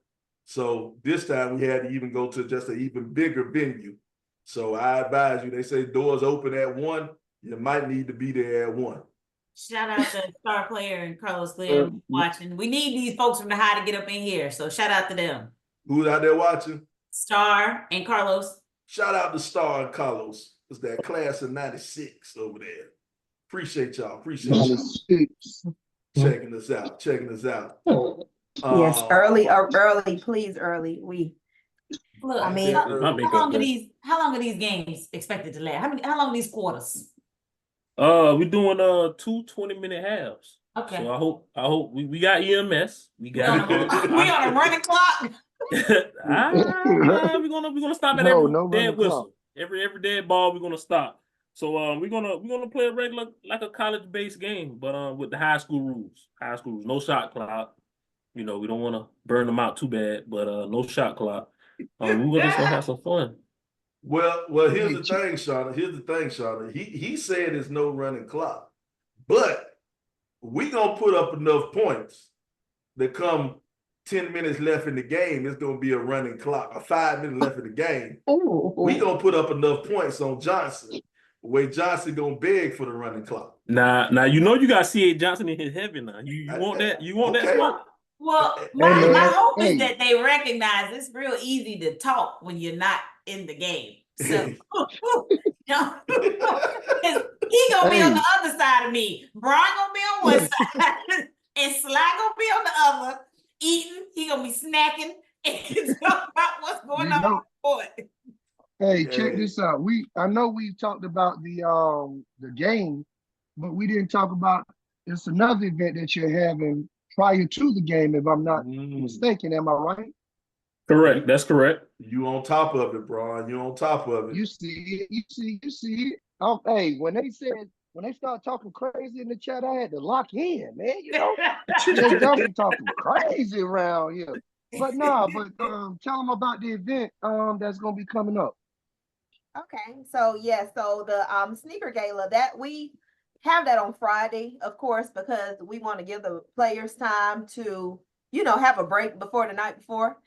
So this time we had to even go to just an even bigger venue. So I advise you, they say doors open at 1. You might need to be there at 1. Shout out to Star Player and Carlos Glenn watching. We need these folks from the high to get up in here. So shout out to them. Who's out there watching? Star and Carlos. Shout out to Star and Carlos. It's that class of 96 over there. Appreciate y'all. Checking us out. Yes, early, please, early. Look, I mean, how long are these games expected to last? How long are these quarters? We're doing 2 20-minute halves. Okay. So I hope we got EMS. We We on a running clock. we're gonna stop at every dead whistle. Every dead ball we're gonna stop. So we're gonna play a regular like a college based game, but with the high school rules. High school rules, no shot clock. You know, we don't want to burn them out too bad, but no shot clock. We're just gonna have some fun. Well, here's the thing, Shauna. Here's the thing, Shauna. He said there's no running clock, but we gonna put up enough points that come 10 minutes left in the game, it's gonna be a running clock. A 5 minute left in the game. Ooh. We gonna put up enough points on Johnson. Where Johnson gonna beg for the running clock. Now you know you got C.A. Johnson in his heaven now. You want that? You want that smoke? Well, my hope is that they recognize it's real easy to talk when you're not in the game. So he gonna be on the other side of me. Brian gonna be on one side, and Sly gonna be on the other, eating. He gonna be snacking and talk about what's going on on the court. Hey, check this out. I know we talked about the game, but we didn't talk about it's another event that you're having prior to the game, if I'm not mistaken. Am I right? Correct. That's correct. You on top of it, Brian. You on top of it. You see it. You see it. Hey, when they start talking crazy in the chat, I had to lock in, man. You know, they definitely talking crazy around here. But tell them about the event that's gonna be coming up. Okay, so the sneaker gala that we have that on Friday, of course, because we want to give the players time to, have a break before the night before.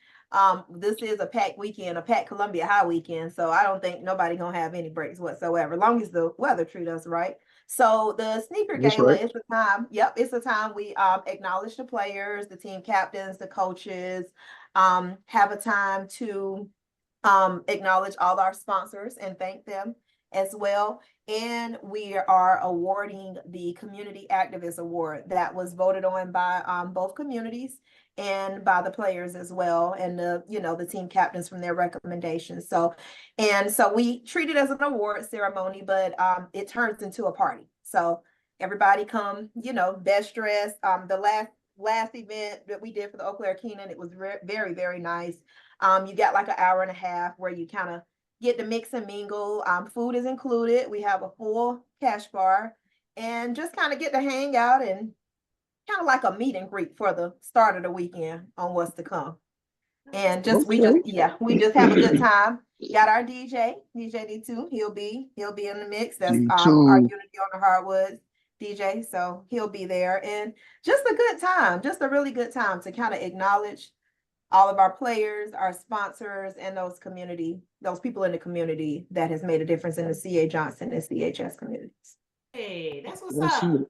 This is a packed weekend, a packed Columbia High weekend, so I don't think nobody gonna have any breaks whatsoever, as long as the weather treats us right. So the sneaker gala is the time. Yep, it's the time we acknowledge the players, the team captains, the coaches, have a time to acknowledge all our sponsors and thank them as well. And we are awarding the Community Activist Award that was voted on by both communities and by the players as well, and the team captains from their recommendations. So we treat it as an award ceremony, but it turns into a party. So everybody come, best dressed. The last event that we did for the Eau Claire Keenan, it was very, very nice. You got like an hour and a half where you kind of get to mix and mingle. Food is included. We have a full cash bar and just kind of get to hang out and kind of like a meet and greet for the start of the weekend on what's to come. And we just have a good time. Got our DJ D2. He'll be in the mix. That's our Unity on the Hardwood DJ. So he'll be there, and just a good time, just a really good time to kind of acknowledge all of our players, our sponsors, and those people in the community that has made a difference in the C.A. Johnson and CHS communities. Hey, that's what's up.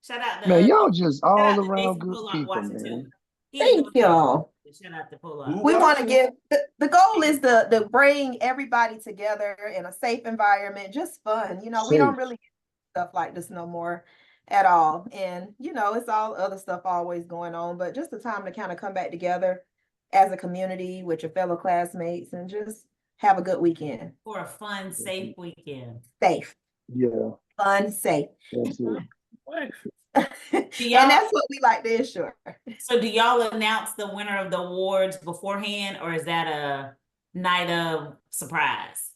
Shout out to man, y'all just all around good people, man. Thank y'all. Shout out to Polak. We want to give the goal is to bring everybody together in a safe environment, just fun. We don't really get stuff like this no more at all. And it's all other stuff always going on, but just a time to kind of come back together as a community with your fellow classmates and just have a good weekend. For a fun, safe weekend. Safe. Yeah. Fun, safe. That's it. And that's what we like to ensure. So do y'all announce the winner of the awards beforehand, or is that a night of surprise?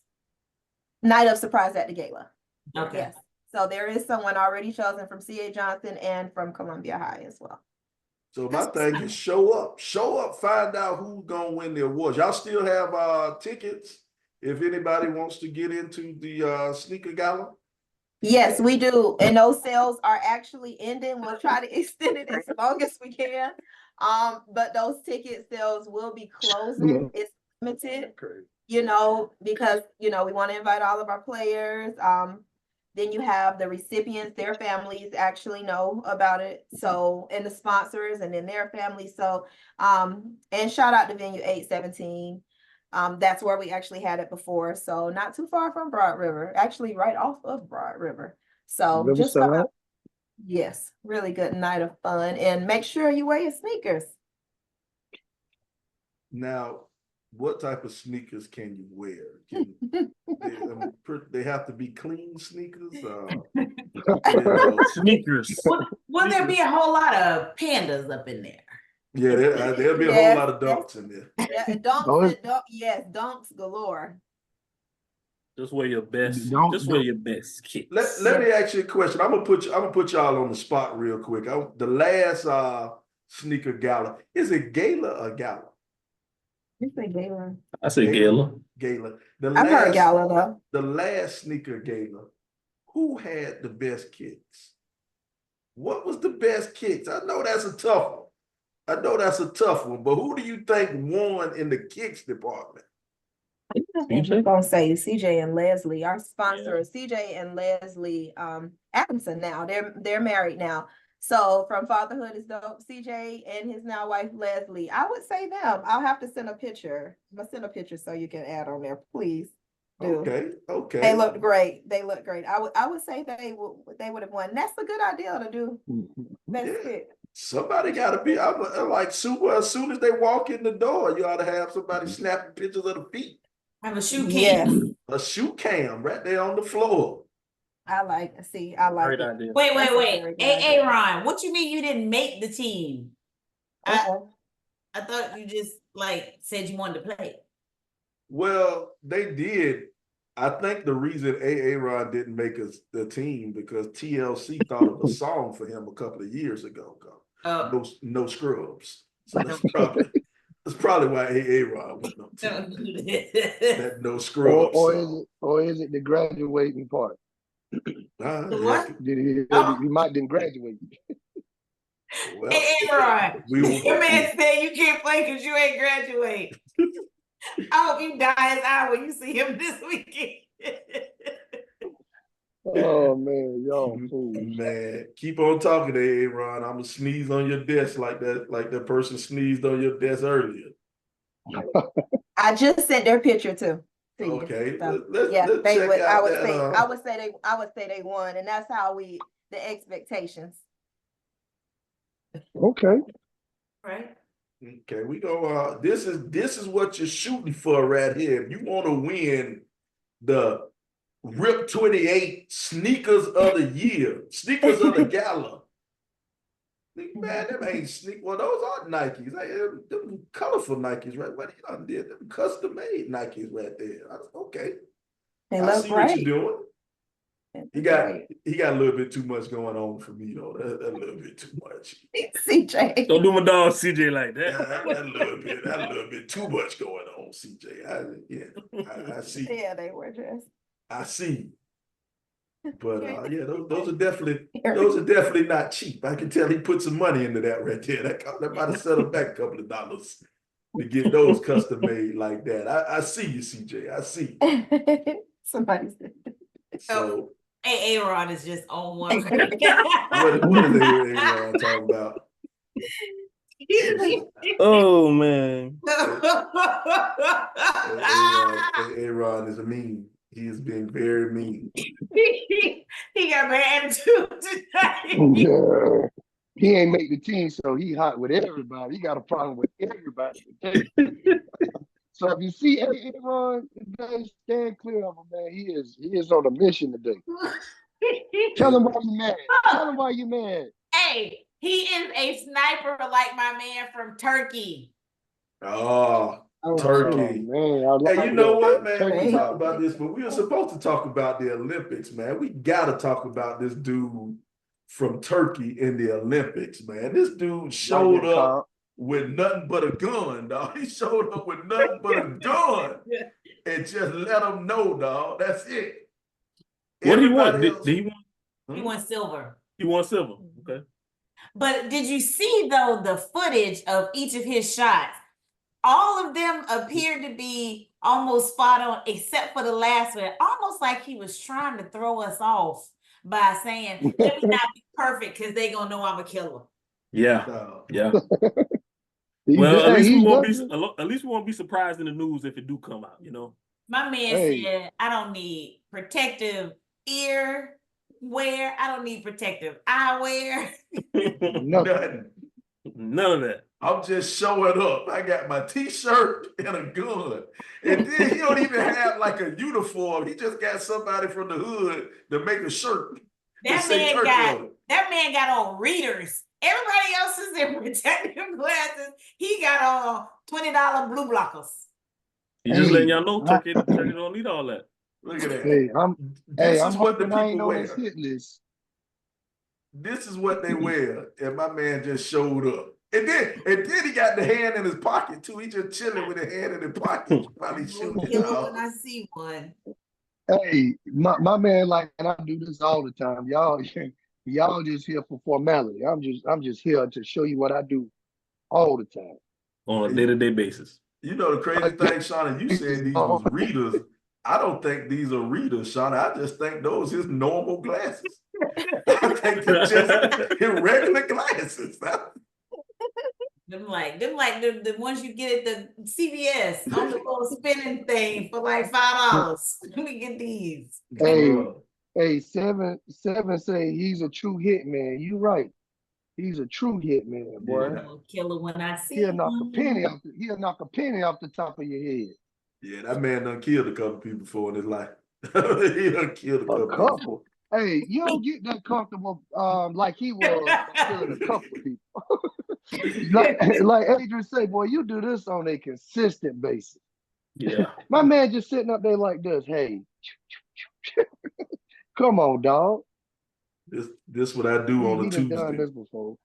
Night of surprise at the gala. Okay. Yes. So there is someone already chosen from C.A. Johnson and from Columbia High as well. So my thing is show up, find out who's gonna win the awards. Y'all still have tickets if anybody wants to get into the sneaker gala? Yes, we do. And those sales are actually ending. We'll try to extend it as long as we can. But those ticket sales will be closing. It's limited, because, we want to invite all of our players. Then you have the recipients, their families actually know about it. So, and the sponsors and then their families. So, and shout out to Venue 817. That's where we actually had it before. So not too far from Broad River, actually right off of Broad River. So yes, really good night of fun, and make sure you wear your sneakers. Now, what type of sneakers can you wear? They have to be clean sneakers. Sneakers. Will there be a whole lot of pandas up in there? Yeah, there'll be a whole lot of dunks in there. Yeah, dunks galore. Just wear your best. Don't- Just wear your best kicks. Let me ask you a question. I'm gonna put y'all on the spot real quick. The last sneaker gala, is it gala or gala? You say Gala. I say Gala. Gala. I've heard Gala though. The last sneaker gala, who had the best kicks? What was the best kicks? I know that's a tough one. But who do you think won in the kicks department? I'm just gonna say CJ and Leslie, our sponsor, CJ and Leslie Adamson. Now they're married now. So from Fatherhood is Dope, CJ and his now wife Leslie. I would say them. I'll have to send a picture. I'm gonna send a picture so you can add on there, please. Do. Okay. They looked great. I would say they would have won. That's a good idea to do. That's it. Somebody got to be. I'm like super. As soon as they walk in the door, you ought to have somebody snapping pictures of the feet. Have a shoe cam. Yes. A shoe cam right there on the floor. I like Great it. idea. Wait. That's a very good idea. Ron, what you mean you didn't make the team? I thought you just said you wanted to play. Well, they did. I think the reason Ron didn't make the team because TLC thought of a song for him a couple of years ago. No scrubs. So that's probably why Ron went on team. That no scrubs. Or is it the graduating part? What? You might didn't graduate. Well, Ron, your man said you can't play because you ain't graduate. I hope you die his eye when you see him this weekend. Oh man, y'all fools. Man, keep on talking to Ron. I'm gonna sneeze on your desk like that person sneezed on your desk earlier. I just sent their picture too. Okay, So, let's they check would. out I would say they won, and that's how the expectations. Okay. Right. Okay, we go. This is what you're shooting for right here. If you want to win the RIP 28 sneakers of the year, sneakers of the gala. Man, them ain't sneakers. Well, those are Nikes. Them colorful Nikes, right? What you done did? Them custom made Nikes right there. Okay. They I look see great. what you're doing. He got a little bit too much going on for me though. That a little bit too much. CJ. Don't do my dog CJ like that. That little bit too much going on, CJ. I see. Yeah, they were just. I see. But those are definitely not cheap. I can tell he put some money into that right there. That might have set him back a couple of dollars to get those custom made like that. I see you, CJ. I see. Somebody said. So Ron is just on one. what is Aaron talking about? Oh man. Aaron is a mean. He is being very mean. He got bad attitude tonight. Yeah. He ain't make the team, so he hot with everybody. He got a problem with everybody. So if you see Aaron today, stand clear of him, man. He is on a mission today. Tell him why you mad. Tell him why you mad. Hey, he is a sniper like my man from Turkey. Oh, Turkey. Man, Hey, you know what, man? We talk about this, but we were supposed to talk about the Olympics, man. We got to talk about this dude from Turkey in the Olympics, man. This dude showed up with nothing but a gun, dog. He showed up with nothing but a gun and just let them know, dog. That's it. What did he want? Did he want? He won silver. He won silver. Okay. But did you see though the footage of each of his shots? All of them appeared to be almost spot on, except for the last one. Almost like he was trying to throw us off by saying, "Let me not be perfect because they're gonna know I'm a killer." Yeah, yeah. Well, at least we won't be surprised in the news if it do come out. You know. My man said, "I don't need protective ear wear. I don't need protective eyewear. None of that. I'm just showing up. I got my t-shirt and a gun. And then he don't even have like a uniform. He just got somebody from the hood to make a shirt. That man got on readers. Everybody else is in protective glasses. He got on $20 blue blockers. He's just letting y'all know Turkey don't need all that. Look at that. Hey, This I'm is what the hoping I ain't people on this wear. hit list. This is what they wear, and my man just showed up. And then he got the hand in his pocket too. He just chilling with the hand in his pocket while he's shooting. Kill when I see one. Hey, my man, like, and I do this all the time. Y'all just here for formality. I'm just here to show you what I do all the time. On a day-to-day basis. You know the crazy thing, Shauna, you said these was readers. I don't think these are readers, Shauna. I just think those his normal glasses. I think they're just his regular glasses. Them like the ones you get at the CVS on the little spinning thing for like $5. Let me get these. Hey, seven say he's a true hit man. You right. He's a true hit man, boy. Yeah. Killer when I see He'll knock a penny off the top of your head. Yeah, that man done killed a couple people before in his life. He done killed a couple. Hey, you don't get that comfortable like he was killing a couple of people. like Adrian say, boy, you do this on a consistent basis. Yeah. My man just sitting up there like this. Hey, come on, dog. This what I do on a Tuesday. Done this before.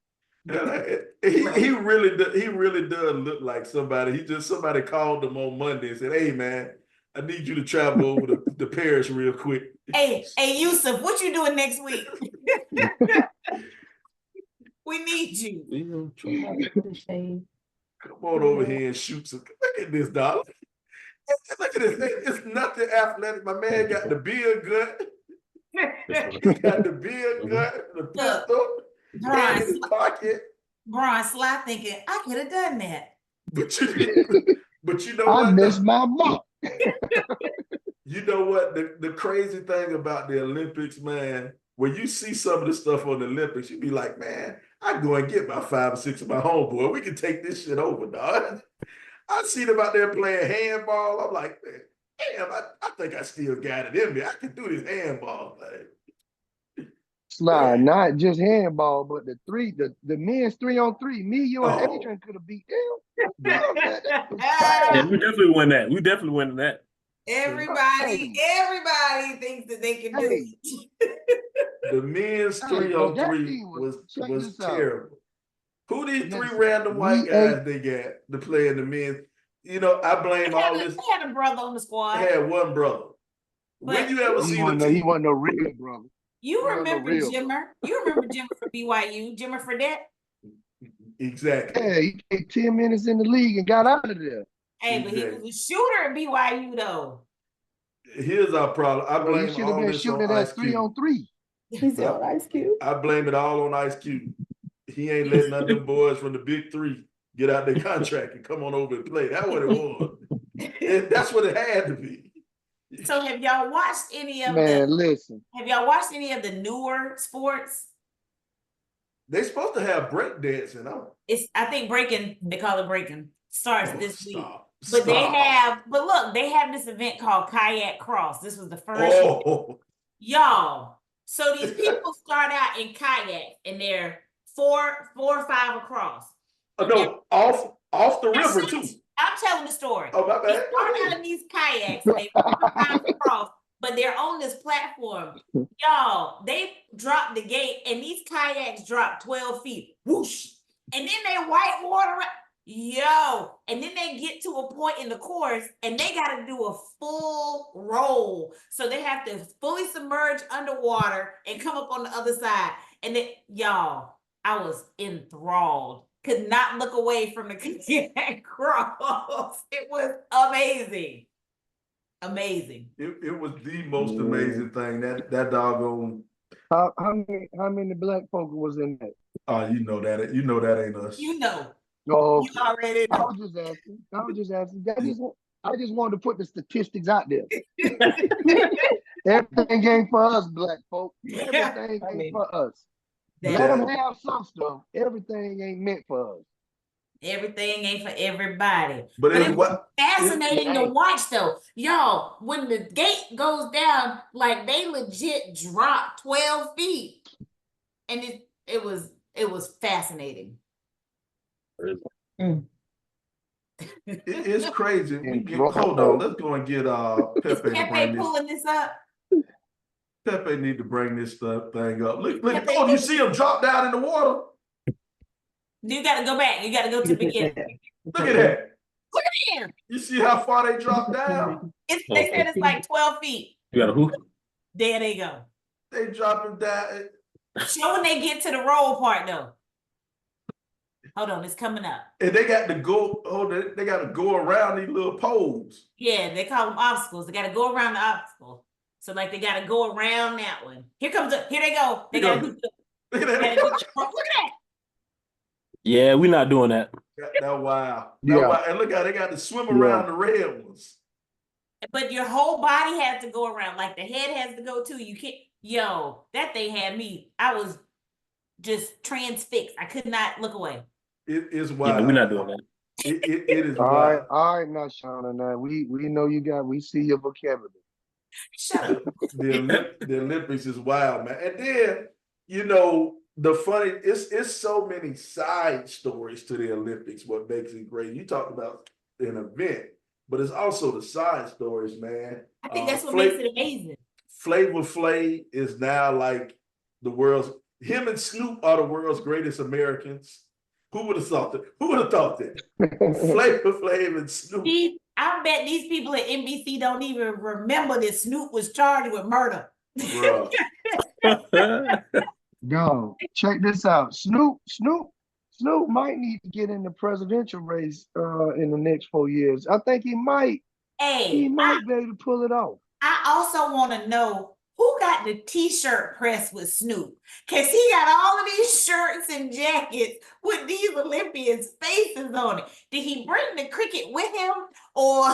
He really does look like somebody. Somebody called him on Monday and said, "Hey man, I need you to travel over to Paris real quick." Hey Yusuf, what you doing next week? We need you. Come on over here and shoot some. Look at this, dog. Look at this. It's nothing athletic. My man got the beer gut. He got the beer gut, the pistol, hand in his pocket. Brian Sly thinking, I could have done that. But you know what? I missed my mark. You know what? The crazy thing about the Olympics, man, when you see some of the stuff on the Olympics, you be like, man, I go and get about 5 or 6 of my homeboy. We can take this shit over, dog. I see them out there playing handball. I'm like, man, damn, I think I still got it in me. I can do this handball thing. Sly, not just handball, but the men's 3-on-3. Me, you, and Adrian could have beat them. Yeah, we definitely won that. We definitely won that. Everybody thinks that they can do it. The men's 3-on-3 was terrible. Who these 3 random white guys they got to play in the men? You know, I blame all this. They had a brother on the squad. They had one brother. When you ever see the team? He wasn't no real brother. You remember Jimmer? You remember Jimmer for BYU? Jimmer Fredette? Exactly. Yeah, he played 10 minutes in the league and got out of there. Hey, but he was a shooter at BYU though. Here's our problem. I blame should have all been this shooting on at Ice Cube. 3-on-3. He's on Ice Cube. I blame it all on Ice Cube. He ain't letting none of them boys from the Big 3 get out their contract and come on over and play. That's what it was. And that's what it had to be. So have y'all watched any of Have y'all watched any of the newer sports? They supposed to have break dancing on. I think breaking, they call it breaking, starts this week. But they have this event called Kayak Cross. This was the first y'all. So these people start out in kayaks and they're 4 or 5 across. No, off the river too. I'm telling the story. Oh, my bad. They start out in these kayaks and they 4 or 5 across, but they're on this platform. Y'all, they drop the gate and these kayaks drop 12 feet. Whoosh. And then they white water. Yo, and then they get to a point in the course and they got to do a full roll. So they have to fully submerge underwater and come up on the other side. And then, y'all, I was enthralled. Could not look away from the kayak cross. It was amazing. Amazing. It was the most amazing thing. That doggone. How many black folk was in that? Oh, you know that ain't us. You know. Oh, you already know. I was just asking. I just wanted to put the statistics out there. Everything ain't for us, black folk. Everything ain't for us. Let them have some stuff. Everything ain't meant for us. Everything ain't for everybody. But it was fascinating to watch, though. Y'all, when the gate goes down, like they legit drop 12 feet. And it was fascinating. It's crazy. And Hold on, let's go and get Is Pepe to Pepe bring this. pulling this up? Pepe need to bring this thing up. Look, Pepe oh, you needs- see him drop down in the water? You got to go back. You got to go to the beginning. Look at that. Look at him. You see how far they dropped down? They said it's like 12 feet. You got a who? There they go. They dropping down. Show when they get to the roll part though. Hold on, it's coming up. And they got to go. Oh, they got to go around these little poles. Yeah, they call them obstacles. They got to go around the obstacle. So like they got to go around that one. Here they go. They got to do. Look at that. Look at that. Yeah, we're not doing that. That wow. Yeah. Wow. And look how they got to swim around the red ones. But your whole body has to go around. Like the head has to go too. You can't. Yo, that thing had me. I was just transfixed. I could not look away. It is wild. Yeah, we're not doing that. It is all wild. right, now, Shauna. Now we know we see your vocabulary. Shut up. The Olympics is wild, man. And then, it's so many side stories to the Olympics, what makes it great. You talked about an event, but it's also the side stories, man. I think that's what makes it amazing. Flavor Flav is now like him and Snoop are the world's greatest Americans. Who would have thought that? Flavor Flav and Snoop. I bet these people at NBC don't even remember that Snoop was charged with murder. Bruh. Yo, check this out. Snoop might need to get in the presidential race in the next 4 years. I think he might. He might be able to pull it off. I also want to know who got the t-shirt press with Snoop, because he got all of these shirts and jackets with these Olympians' faces on it. Did he bring the cricket with him, or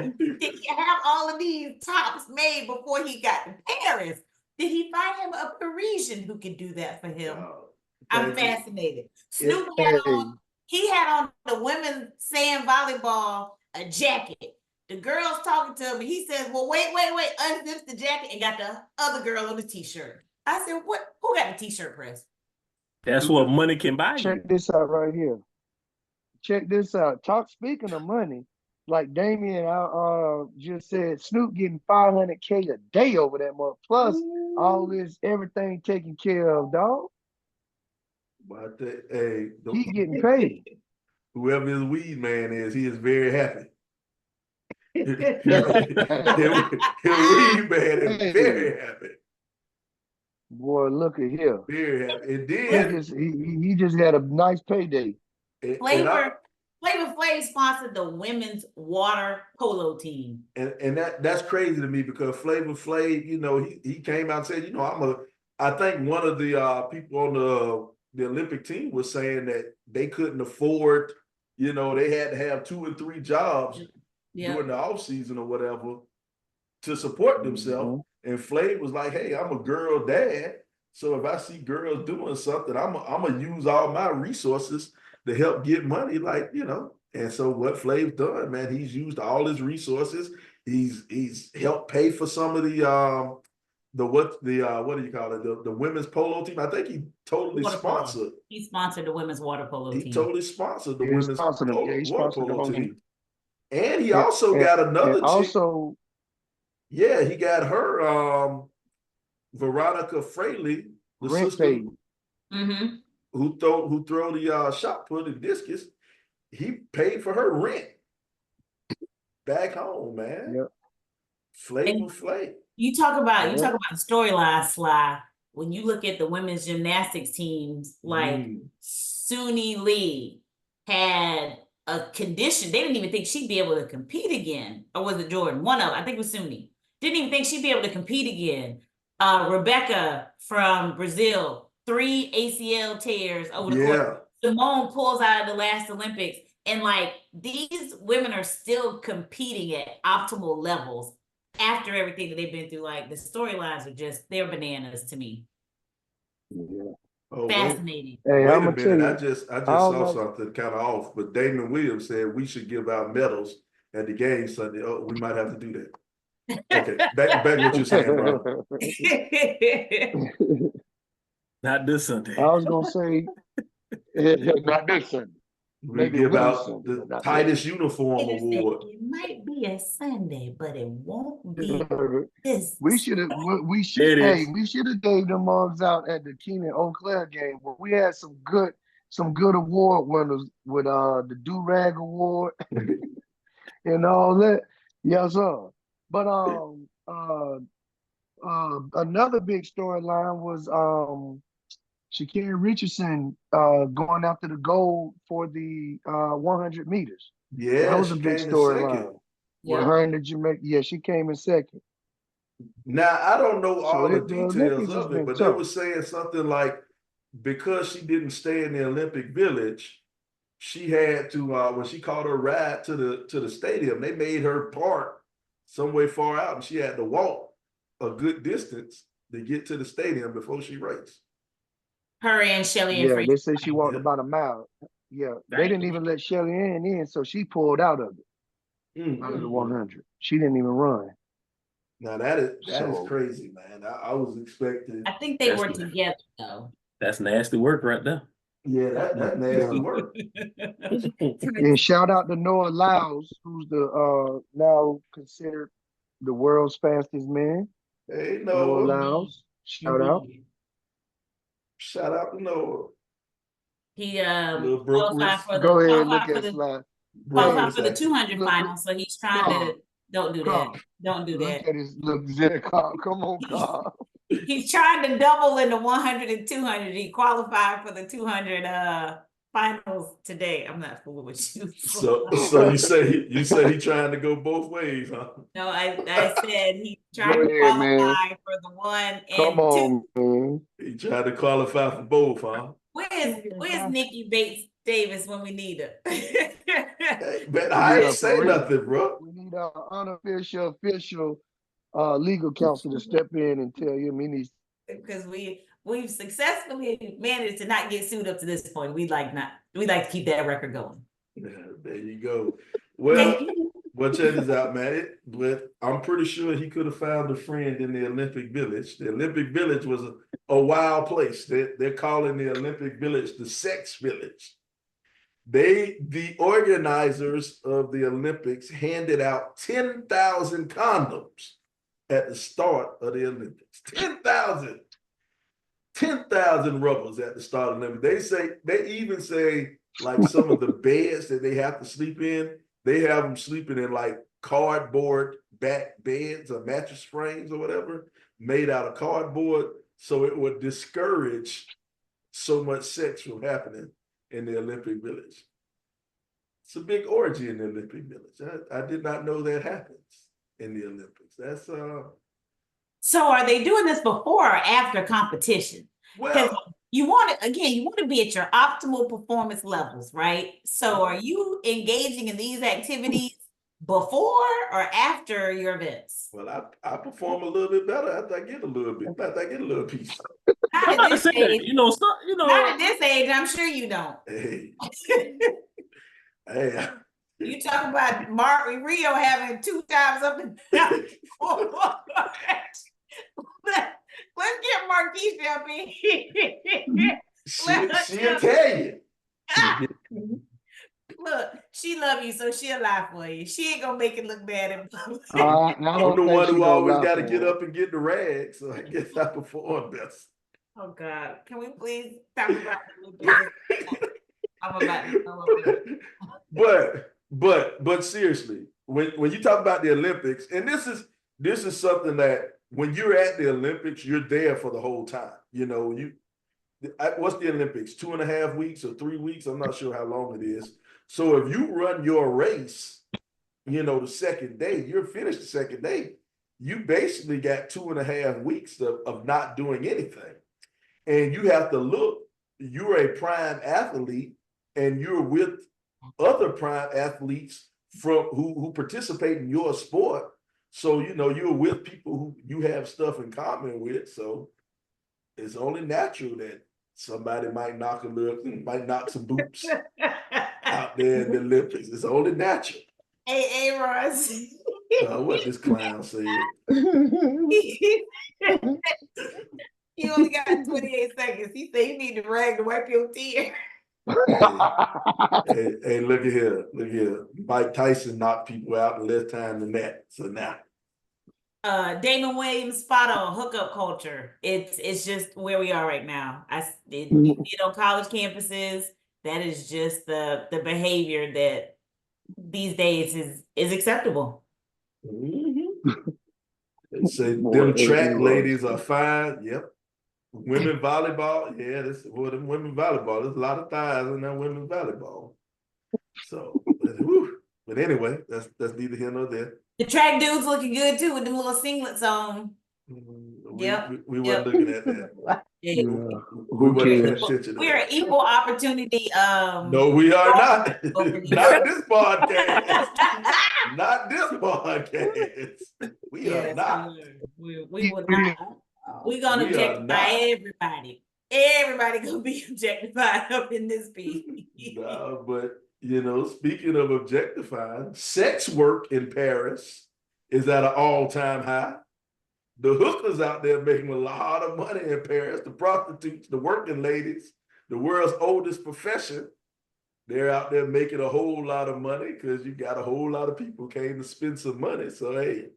did he have all of these tops made before he got to Paris? Did he find him a Parisian who could do that for him? I'm fascinated. Snoop had on the women's sand volleyball a jacket. The girl's talking to him, and he says, well, wait, unzips the jacket and got the other girl on the t-shirt. I said, what? Who got the t-shirt press? That's what money can buy you. Check this out right here. Check this out. Speaking of money, like Damien just said, Snoop getting $500K a day over that month, plus all this, everything taken care of, dog. But he getting paid. Whoever his weed man is, he is very happy. His weed man is very happy. Boy, look at him. Very happy. And then he just had a nice payday. Flavor Flav sponsored the women's water polo team. And that's crazy to me, because Flavor Flav, he came out and said, I think one of the people on the Olympic team was saying that they couldn't afford, they had to have 2 or 3 jobs during the off season or whatever to support themselves. And Flav was like, hey, I'm a girl dad. So if I see girls doing something, I'm gonna use all my resources to help get money, And so what Flav's done, man, he's used all his resources. He's helped pay for some of the what do you call it? The women's polo team. I think he totally sponsored. He sponsored the women's water polo team. He totally sponsored the women's water polo team. And he got another chick. Also, yeah, he got her, Veronica Fraley, the sister who throw the shot put and discus. He paid for her rent back home, man. Yep. Flavor Flav. You talk about the storyline, Sly. When you look at the women's gymnastics teams, like Suni Lee had a condition. They didn't even think she'd be able to compete again. Or was it Jordan? One of them, I think it was Suni. Didn't even think she'd be able to compete again. Rebecca from Brazil, 3 ACL tears over the course. Simone pulls out of the last Olympics. And these women are still competing at optimal levels after everything that they've been through. The storylines are they're bananas to me. Yeah. Oh, fascinating. Hey, wait a minute. I just saw something kind of off, but Damon Williams said we should give out medals at the game Sunday. Oh, we might have to do that. Okay, back what you're saying, bro. Not this Sunday. I was gonna say not this Sunday. We Maybe give Willie out Sunday, the but not tightest uniform It is that award. it might be a Sunday, but it won't be Sunday. this. We should have. It Hey, is. we should have gave them mugs out at the Keenan Eau Claire game. But we had some good award winners with the Do Rag Award and all that. Yes, sir. But another big storyline was Sha'Carri Richardson going after the gold for the 100 meters. That Yeah, was a she big came in second. storyline. With her and the Jamaica, yeah, she came in second. Now, I don't know So all the the details Olympics has of it, been but they tough. were saying something like because she didn't stay in the Olympic Village, she had to when she caught her ride to the stadium, they made her park somewhere far out, and she had to walk a good distance to get to the stadium before she raced. Her and Shelly and Yeah, Fraser. they say she walked Yeah. about a mile. Yeah, they Dang. didn't even let Shelly Ann in, so she pulled out of it, out of the 100. She didn't even run. Now that is So crazy, man. I was expecting. I think they That's were nice. together though. That's nasty work right there. Yeah, that nasty work. and shout out to Noah Lyles, who's the now considered the world's fastest man. Hey, Noah Noah. Lyles, shout out. Shout out to Noah. He Little Brooke qualified Risk. for Go the ahead, look qualified for at the slide. qualified for the Exactly. 200 Look, final. So he's trying to don't do that. Don't do Look that. at his look, Zach. Come on, Carl. He's trying to double in the 100 and 200. He qualified for the 200 finals today. I'm not fooling with you. So you say he trying to go both ways, huh? No, I said he's Go trying to ahead, man. qualify for the 1 Come and 2. on, man. He tried to qualify for both, huh? Where's Nikki Bates Davis when we need her? Hey, man, I ain't Yeah, say for real. nothing, bro. We need an unofficial, official legal counsel to step in and tell him he needs. Because we've successfully managed to not get sued up to this point. We'd like to keep that record going. Yeah, there you go. Well, check this out, man. But I'm pretty sure he could have found a friend in the Olympic Village. The Olympic Village was a wild place. They're calling the Olympic Village the sex village. The organizers of the Olympics handed out 10,000 condoms at the start of the Olympics. 10,000 rubbers at the start of the Olympics. They even say like some of the beds that they have to sleep in, they have them sleeping in like cardboard back beds or mattress frames or whatever made out of cardboard, so it would discourage so much sex from happening in the Olympic Village. It's a big orgy in the Olympic Village. I did not know that happens in the Olympics. That's So are they doing this before or after competition? well, you want to be at your optimal performance levels, right? So are you engaging in these activities before or after your events? well, I perform a little bit better after I get a little piece. I'm not saying that, Not at this age, I'm sure you don't. Hey. Hey. You talk about Rio having 2 times up and down. Let's get Marquisha up in here. She Italian. Look, she love you, so she'll lie for you. She ain't gonna make it look bad in public. I'm the one who always got to get up and get the rag, so I guess I perform best. Oh God, can we please talk about the I'm about to but seriously, when you talk about the Olympics, and this is something that when you're at the Olympics, you're there for the whole time. What's the Olympics? 2.5 weeks or 3 weeks? I'm not sure how long it is. So if you run your race, the second day, you're finished the second day, you basically got 2.5 weeks of not doing anything. And you have to look, you're a prime athlete and you're with other prime athletes who participate in your sport. So, you're with people who you have stuff in common with. So it's only natural that somebody might knock some boots out there in the Olympics. It's only natural. Hey, Ross. What this clown said. You only got 28 seconds. He said you need to rag to wipe your tears. Hey, look at here. Look here. Mike Tyson knocked people out in less time than that. So now. Damon Williams spot on hookup culture. It's just where we are right now. You see it on college campuses. That is just the behavior that these days is acceptable. They say them track ladies are fine. Yep. Women volleyball, yeah, them women volleyball. There's a lot of thighs in that women volleyball. So, but anyway, that's neither here nor there. The track dudes looking good too with them little singlets on. We weren't looking at that. Yeah. We weren't paying attention. We're an equal opportunity. No, we are not. Not this podcast. Not this podcast. We are not. We will not. We're gonna objectify everybody. Everybody gonna be objectified up in this piece. No, but speaking of objectifying, sex work in Paris is at an all-time high. The hookers out there making a lot of money in Paris, the prostitutes, the working ladies, the world's oldest profession. They're out there making a whole lot of money because you got a whole lot of people came to spend some money. So, hey,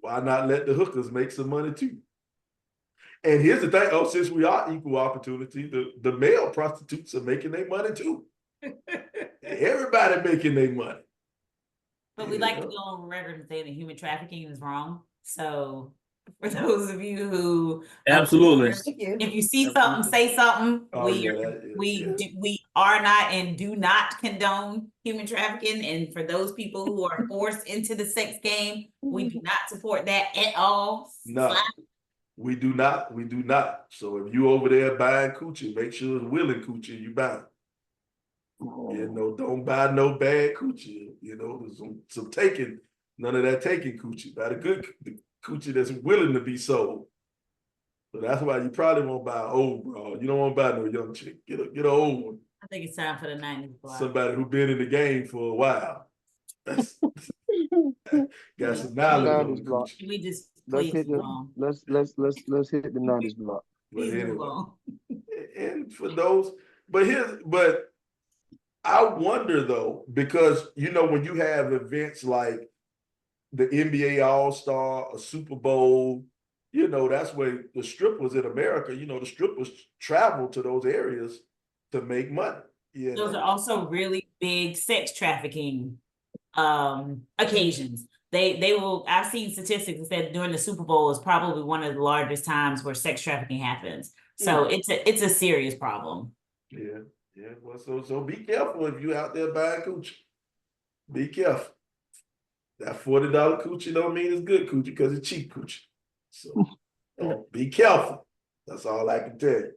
why not let the hookers make some money too? And here's the thing, since we are equal opportunity, the male prostitutes are making their money too. Everybody making their mony. But we like to go on record and say that human trafficking is wrong. So for those of you who absolutely, if you see something, say something. We are not and do not condone human trafficking. And for those people who are forced into the sex game, we do not support that at all. No, we do not. We do not. So if you over there buying coochie, make sure it's willing coochie you buy. Don't buy no bad coochie. Some taking. None of that taking coochie. Buy the good coochie that's willing to be sold. So that's why you probably won't buy an old bro. You don't want to buy no young chick. Get an old one. I think it's time for the 90s block. Somebody who's been in the game for a while. That's got some knowledge on the coochie. We just let's hit the 90s block. But anyway, and for those, but I wonder though, because when you have events like the NBA All-Star, a Super Bowl, that's where the strippers in America, the strippers travel to those areas to make money. Those are also really big sex trafficking occasions. They will, I've seen statistics that said during the Super Bowl is probably one of the largest times where sex trafficking happens. So it's a serious problem. Yeah. Well, so be careful if you out there buying coochie. Be careful. That $40 coochie don't mean it's good coochie because it's cheap coochie. So be careful. That's all I can tell you.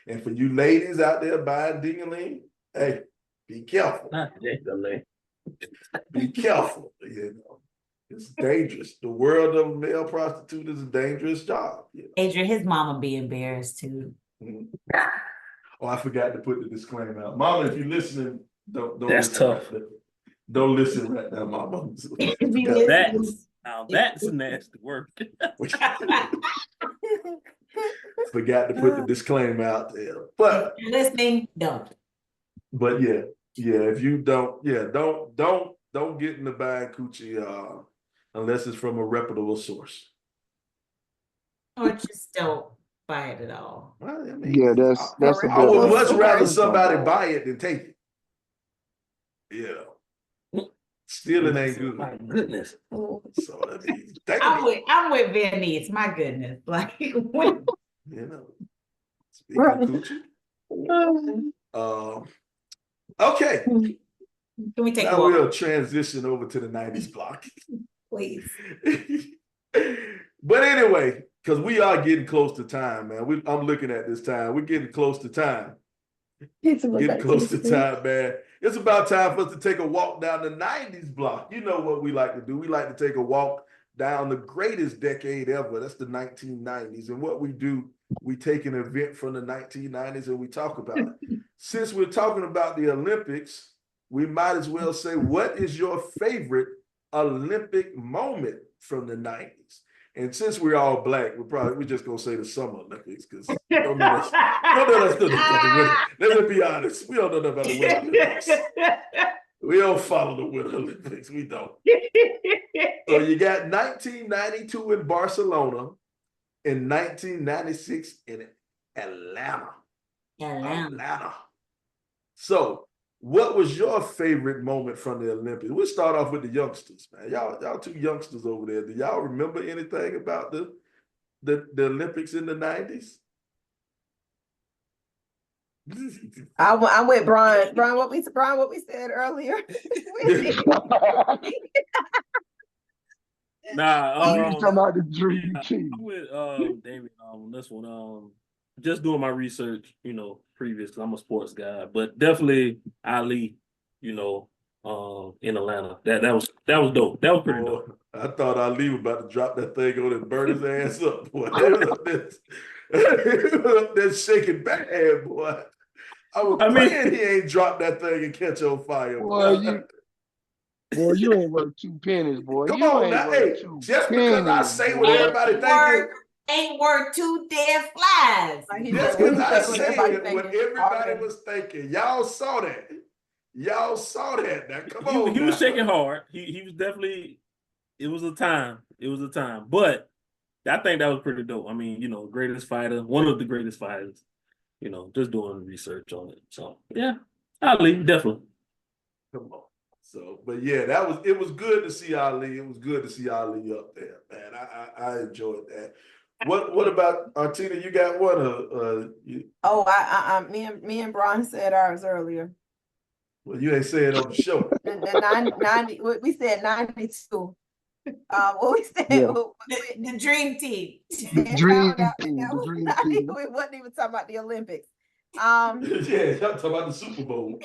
And for you ladies out there buying ding-a-ling, hey, be careful. Be careful. It's dangerous. The world of male prostitute is a dangerous job. Adrian, his mama be embarrassed too. Oh, I forgot to put the disclaimer out. Mama, if you're listening, don't That's tough. Don't listen right now, Mama. That's nasty work. Forgot to put the disclaimer out there. But if you're listening, don't. But yeah, if you don't get in the buying coochie unless it's from a reputable source. Or just don't buy it at all. Well, that's I would much rather somebody buy it than take it. Stealing ain't good. My goodness. So I'm with Venice. My goodness. Like when speaking of coochie. Okay. Can we take now we'll transition over to the 90s block. Please. But anyway, because we are getting close to time, man. I'm looking at this time. We're getting close to time. Getting close to time, man. It's about time for us to take a walk down the 90s block. You know what we like to do. We like to take a walk down the greatest decade ever. That's the 1990s. And what we do, we take an event from the 1990s and we talk about it. Since we're talking about the Olympics, we might as well say, what is your favorite Olympic moment from the 90s? And since we're all black, we're just gonna say the Summer Olympics because we don't know us. We don't know nothing about the winter. Let's be honest. We don't know nothing about the Winter Olympics. We don't follow the Winter Olympics. We don't. So you got 1992 in Barcelona and 1996 in Atlanta. Atlanta. So, what was your favorite moment from the Olympics? We'll start off with the youngsters, man. Y'all two youngsters over there. Do y'all remember anything about the Olympics in the 90s? I'm with Brian. Brian, what we said earlier. Nah, talking about the dream team. I'm with David on this one. Just doing my research, previous, because I'm a sports guy, but definitely Ali, in Atlanta. That was dope. That was pretty dope. I thought Ali was about to drop that thing on and burn his ass up, boy. He was up there shaking bad, boy. I was praying he ain't dropped that thing and catch on fire. Boy, you ain't worth 2 pennies, boy. Come you on ain't now, worth hey, 2 just pennies, because I say boy. what everybody thinking. Ain't worth 2 dead flies. Just because I said what everybody was thinking. Y'all saw that. Now, come on. He was shaking hard. He was definitely, it was a time. But I think that was pretty dope. I mean, greatest fighter, one of the greatest fighters, just doing research on it. So, yeah, Ali, definitely. Come on. So, but yeah, it was good to see Ali. It was good to see Ali up there, man. I enjoyed that. What about Artina? You got one? Me and Brian said ours earlier. Well, you ain't saying on the show. The 90, we said 92. What we said? Yeah. The dream team. The dream team. We wasn't even talking about the Olympics. Yeah, y'all talking about the Super Bowl.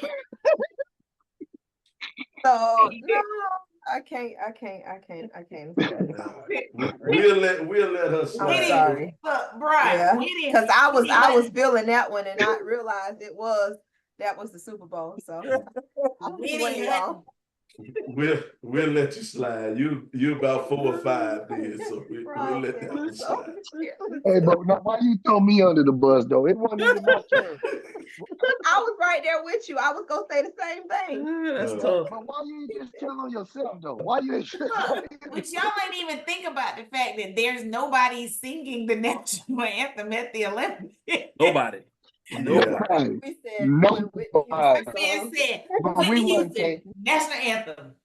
So no, I can't. We'll let her slide. I'm sorry. Look, Brian, because I was feeling that one and I realized that was the Super Bowl. So we'll let you slide. You about 4 or 5 then, so we'll let that one slide. Hey, but now, why you throw me under the bus though? It wasn't even my turn. I was right there with you. I was gonna say the same thing. That's tough. But why you ain't just tell on yourself though? Why you ain't just But y'all ain't even think about the fact that there's nobody singing the national anthem at the Olympics. Nobody. Nobody. We said national anthem.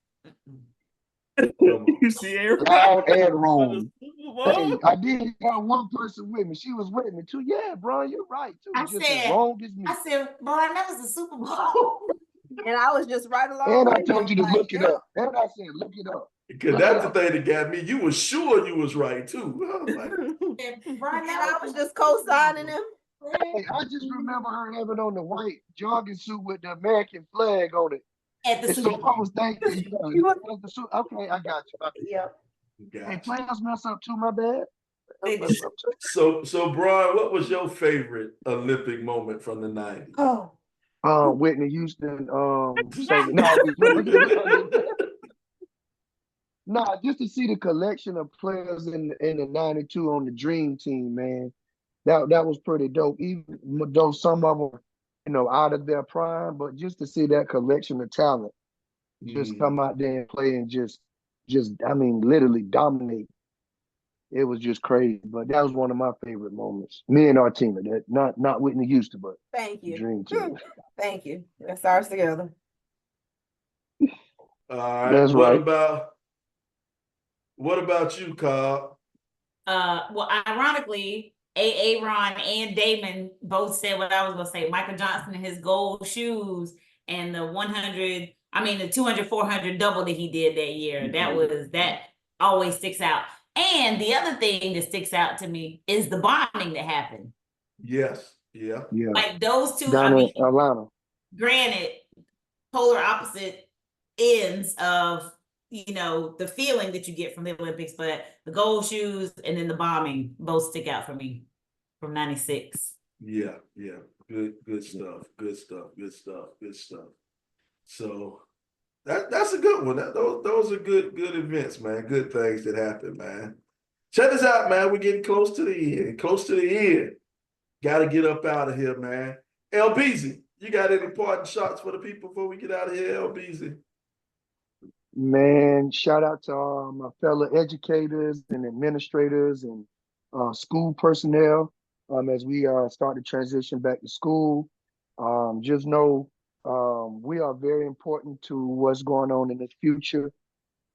You see everybody loud and wrong. Hey, I did have one person with me. She was with me too. Yeah, bro, you're right too. I said, wrong as me. I said, Brian, that was the Super Bowl. And I was just right along. And I told you to look it up. And I said, look it up. Because that's the thing that got me. You were sure you was right too. Brian, I was just co-signing him. Hey, I just remember her having on the white jogging suit with the American flag on it. At the Super Bowl. I was thinking, okay, I got you. Yep. Hey, players mess up too, my bad. So Brian, what was your favorite Olympic moment from the 90s? Whitney Houston. Just to see the collection of players in the 92 on the Dream Team, man. That was pretty dope. Even though some of them, out of their prime, but just to see that collection of talent just come out there and play and just literally dominate. It was just crazy. But that was one of my favorite moments. Me and Artina, that not Whitney Houston, but thank you. Dream Team. Thank you. That's ours together. All right. That's right. What about you, Carl? Well, ironically, Ron and Damon both said what I was gonna say. Michael Johnson and his gold shoes and the 200, 400 double that he did that year. That always sticks out. And the other thing that sticks out to me is the bombing that happened. Yes. Yeah. Like those two, Down in Atlanta. Granted, polar opposite ends of the feeling that you get from the Olympics, but the gold shoes and then the bombing both stick out for me from 96. Yeah. Good stuff. So that's a good one. Those are good events, man. Good things that happen, man. Check this out, man. We're getting close to the end. Close to the end. Got to get up out of here, man. LBZ, you got any parting shots for the people before we get out of here, LBZ? Man, shout out to my fellow educators and administrators and school personnel as we start to transition back to school. Just know we are very important to what's going on in the future.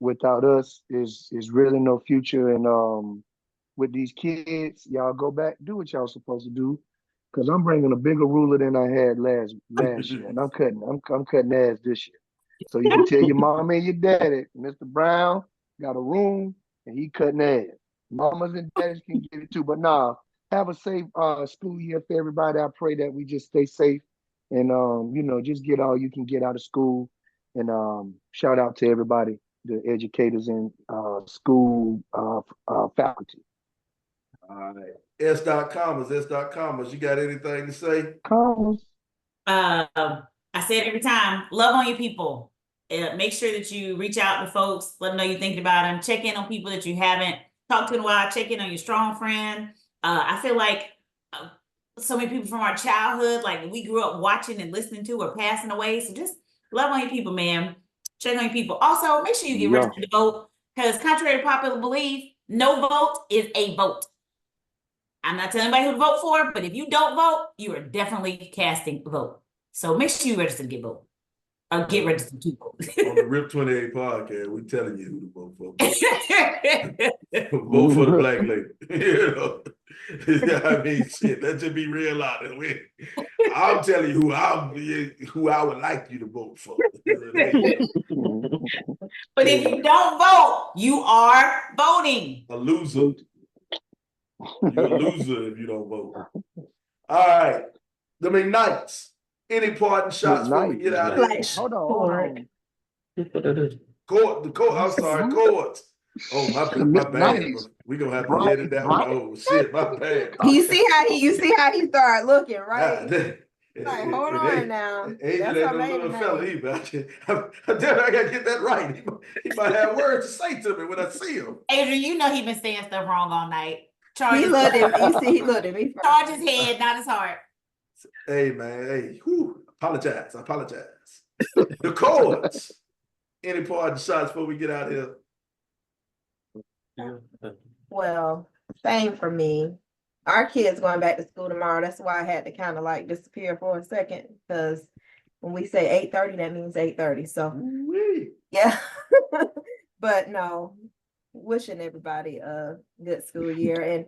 Without us, is really no future. And with these kids, y'all go back, do what y'all supposed to do. Cause I'm bringing a bigger ruler than I had last year, and I'm cutting ass this year. So you can tell your mom and your daddy, Mr. Brown got a room and he cutting ass. Mamas and daddies can get it too. But nah, have a safe school year for everybody. I pray that we just stay safe and just get all you can get out of school. And shout out to everybody, the educators and school faculty. All right. S.Commas, you got anything to say? Commas. I say it every time, love on your people. Make sure that you reach out to folks, let them know you're thinking about them, check in on people that you haven't talked to in a while, check in on your strong friend. I feel like so many people from our childhood, like we grew up watching and listening to, are passing away. So just love on your people, man. Check on your people. Also, make sure you get registered to vote, because contrary to popular belief, no vote is a vote. I'm not telling anybody who to vote for, but if you don't vote, you are definitely casting a vote. So make sure you register to get vote. Or get registered to vote. On the RIP 28 podcast, we're telling you who to vote for. Vote for the black lady. I mean, shit, let's just be real out there. I'm telling you who I would like you to vote for. But if you don't vote, you are voting. A loser. You're a loser if you don't vote. All right. The McKnights. Any parting shots before we get out of here? Hold on. Courts. Oh, my bad. We're gonna have to edit that one. Oh shit, my bad. You see how he started looking, right? Like, hold on now. Adrian ain't no little fella either. I gotta get that right. He might have words to say to me when I see him. Adrian, you know he been saying stuff wrong all night. He looked at me. You see, he looked at me. Charge his head, not his heart. Hey man, hey, apologize. The Courts. Any parting shots before we get out of here? Well, same for me. Our kids going back to school tomorrow. That's why I had to kind of like disappear for a second, because when we say 8:30, that means 8:30. So yeah. But no, wishing everybody a good school year. And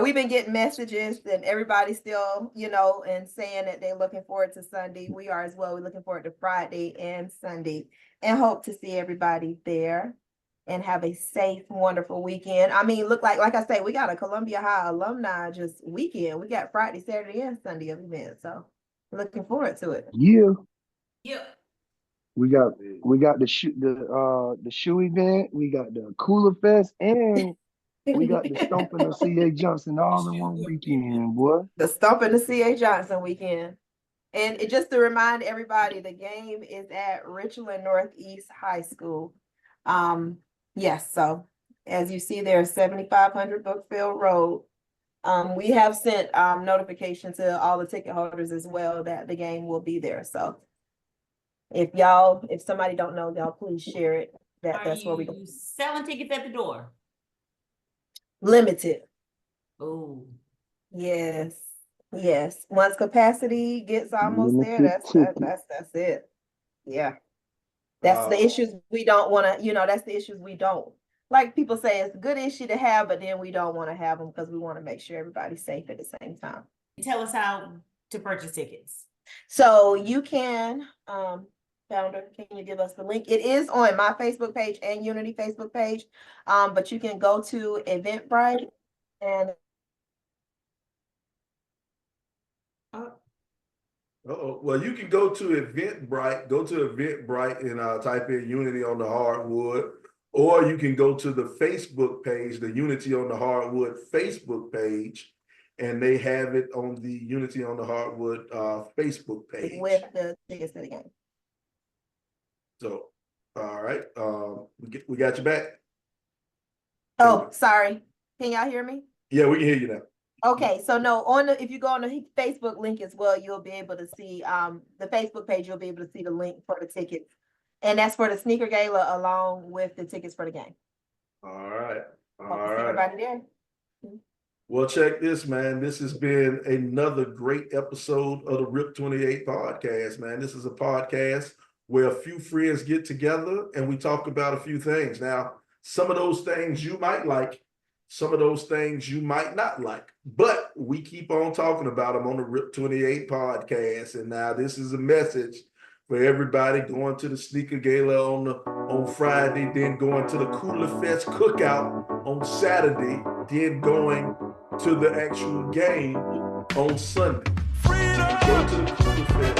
we've been getting messages and everybody's still, and saying that they're looking forward to Sunday. We are as well. We're looking forward to Friday and Sunday, and hope to see everybody there and have a safe, wonderful weekend. I mean, like I say, we got a Columbia High alumni just weekend. We got Friday, Saturday, and Sunday of events. So looking forward to it. Yeah. We got the shoe event, we got the Cooler Fest, and we got the Stomping of C.A. Johnson all in one weekend, boy. The Stomping of C.A. Johnson weekend. And just to remind everybody, the game is at Richland Northeast High School. Yes, so as you see there, 7500 Brookfield Road. We have sent notification to all the ticket holders as well that the game will be there. So if somebody don't know, y'all please share it. That's where we go. Selling tickets at the door. Limited. Oh. Yes. Once capacity gets almost there, that's it. Yeah. That's the issues we don't want to, that's the issues we don't. Like people say, it's a good issue to have, but then we don't want to have them because we want to make sure everybody's safe at the same time. Tell us how to purchase tickets. So you can, Founder, can you give us the link? It is on my Facebook page and Unity Facebook page, but you can go to Eventbrite and well, you can go to Eventbrite, and type in Unity on the Hardwood, or you can go to the Facebook page, the Unity on the Hardwood Facebook page, and they have it on the Unity on the Hardwood Facebook page. With the tickets to the game. So, all right, we got you back. Oh, sorry. Can y'all hear me? Yeah, we can hear you now. Okay, so no, if you go on the Facebook link as well, you'll be able to see the Facebook page. You'll be able to see the link for the tickets, and that's for the sneaker gala along with the tickets for the game. All right. Hope to see everybody there. Well, check this, man. This has been another great episode of the RIP 28 podcast, man. This is a podcast where a few friends get together and we talk about a few things. Now, some of those things you might like, some of those things you might not like, but we keep on talking about them on the RIP 28 podcast. And now this is a message for everybody going to the sneaker gala on Friday, then going to the Cooler Fest cookout on Saturday, then going to the actual game on Sunday. If you go to the Cooler Fest,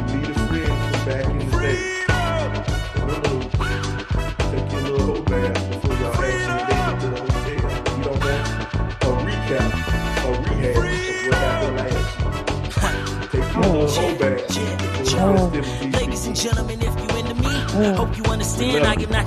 you need a friend from back in the day. Remember, take your little whole bath before y'all actually make it to the hotel. You don't want a recap or rehash of what happened last year. Take your little whole bath before the festivities begin. Ladies and gentlemen, if you into me, hope you understand I am not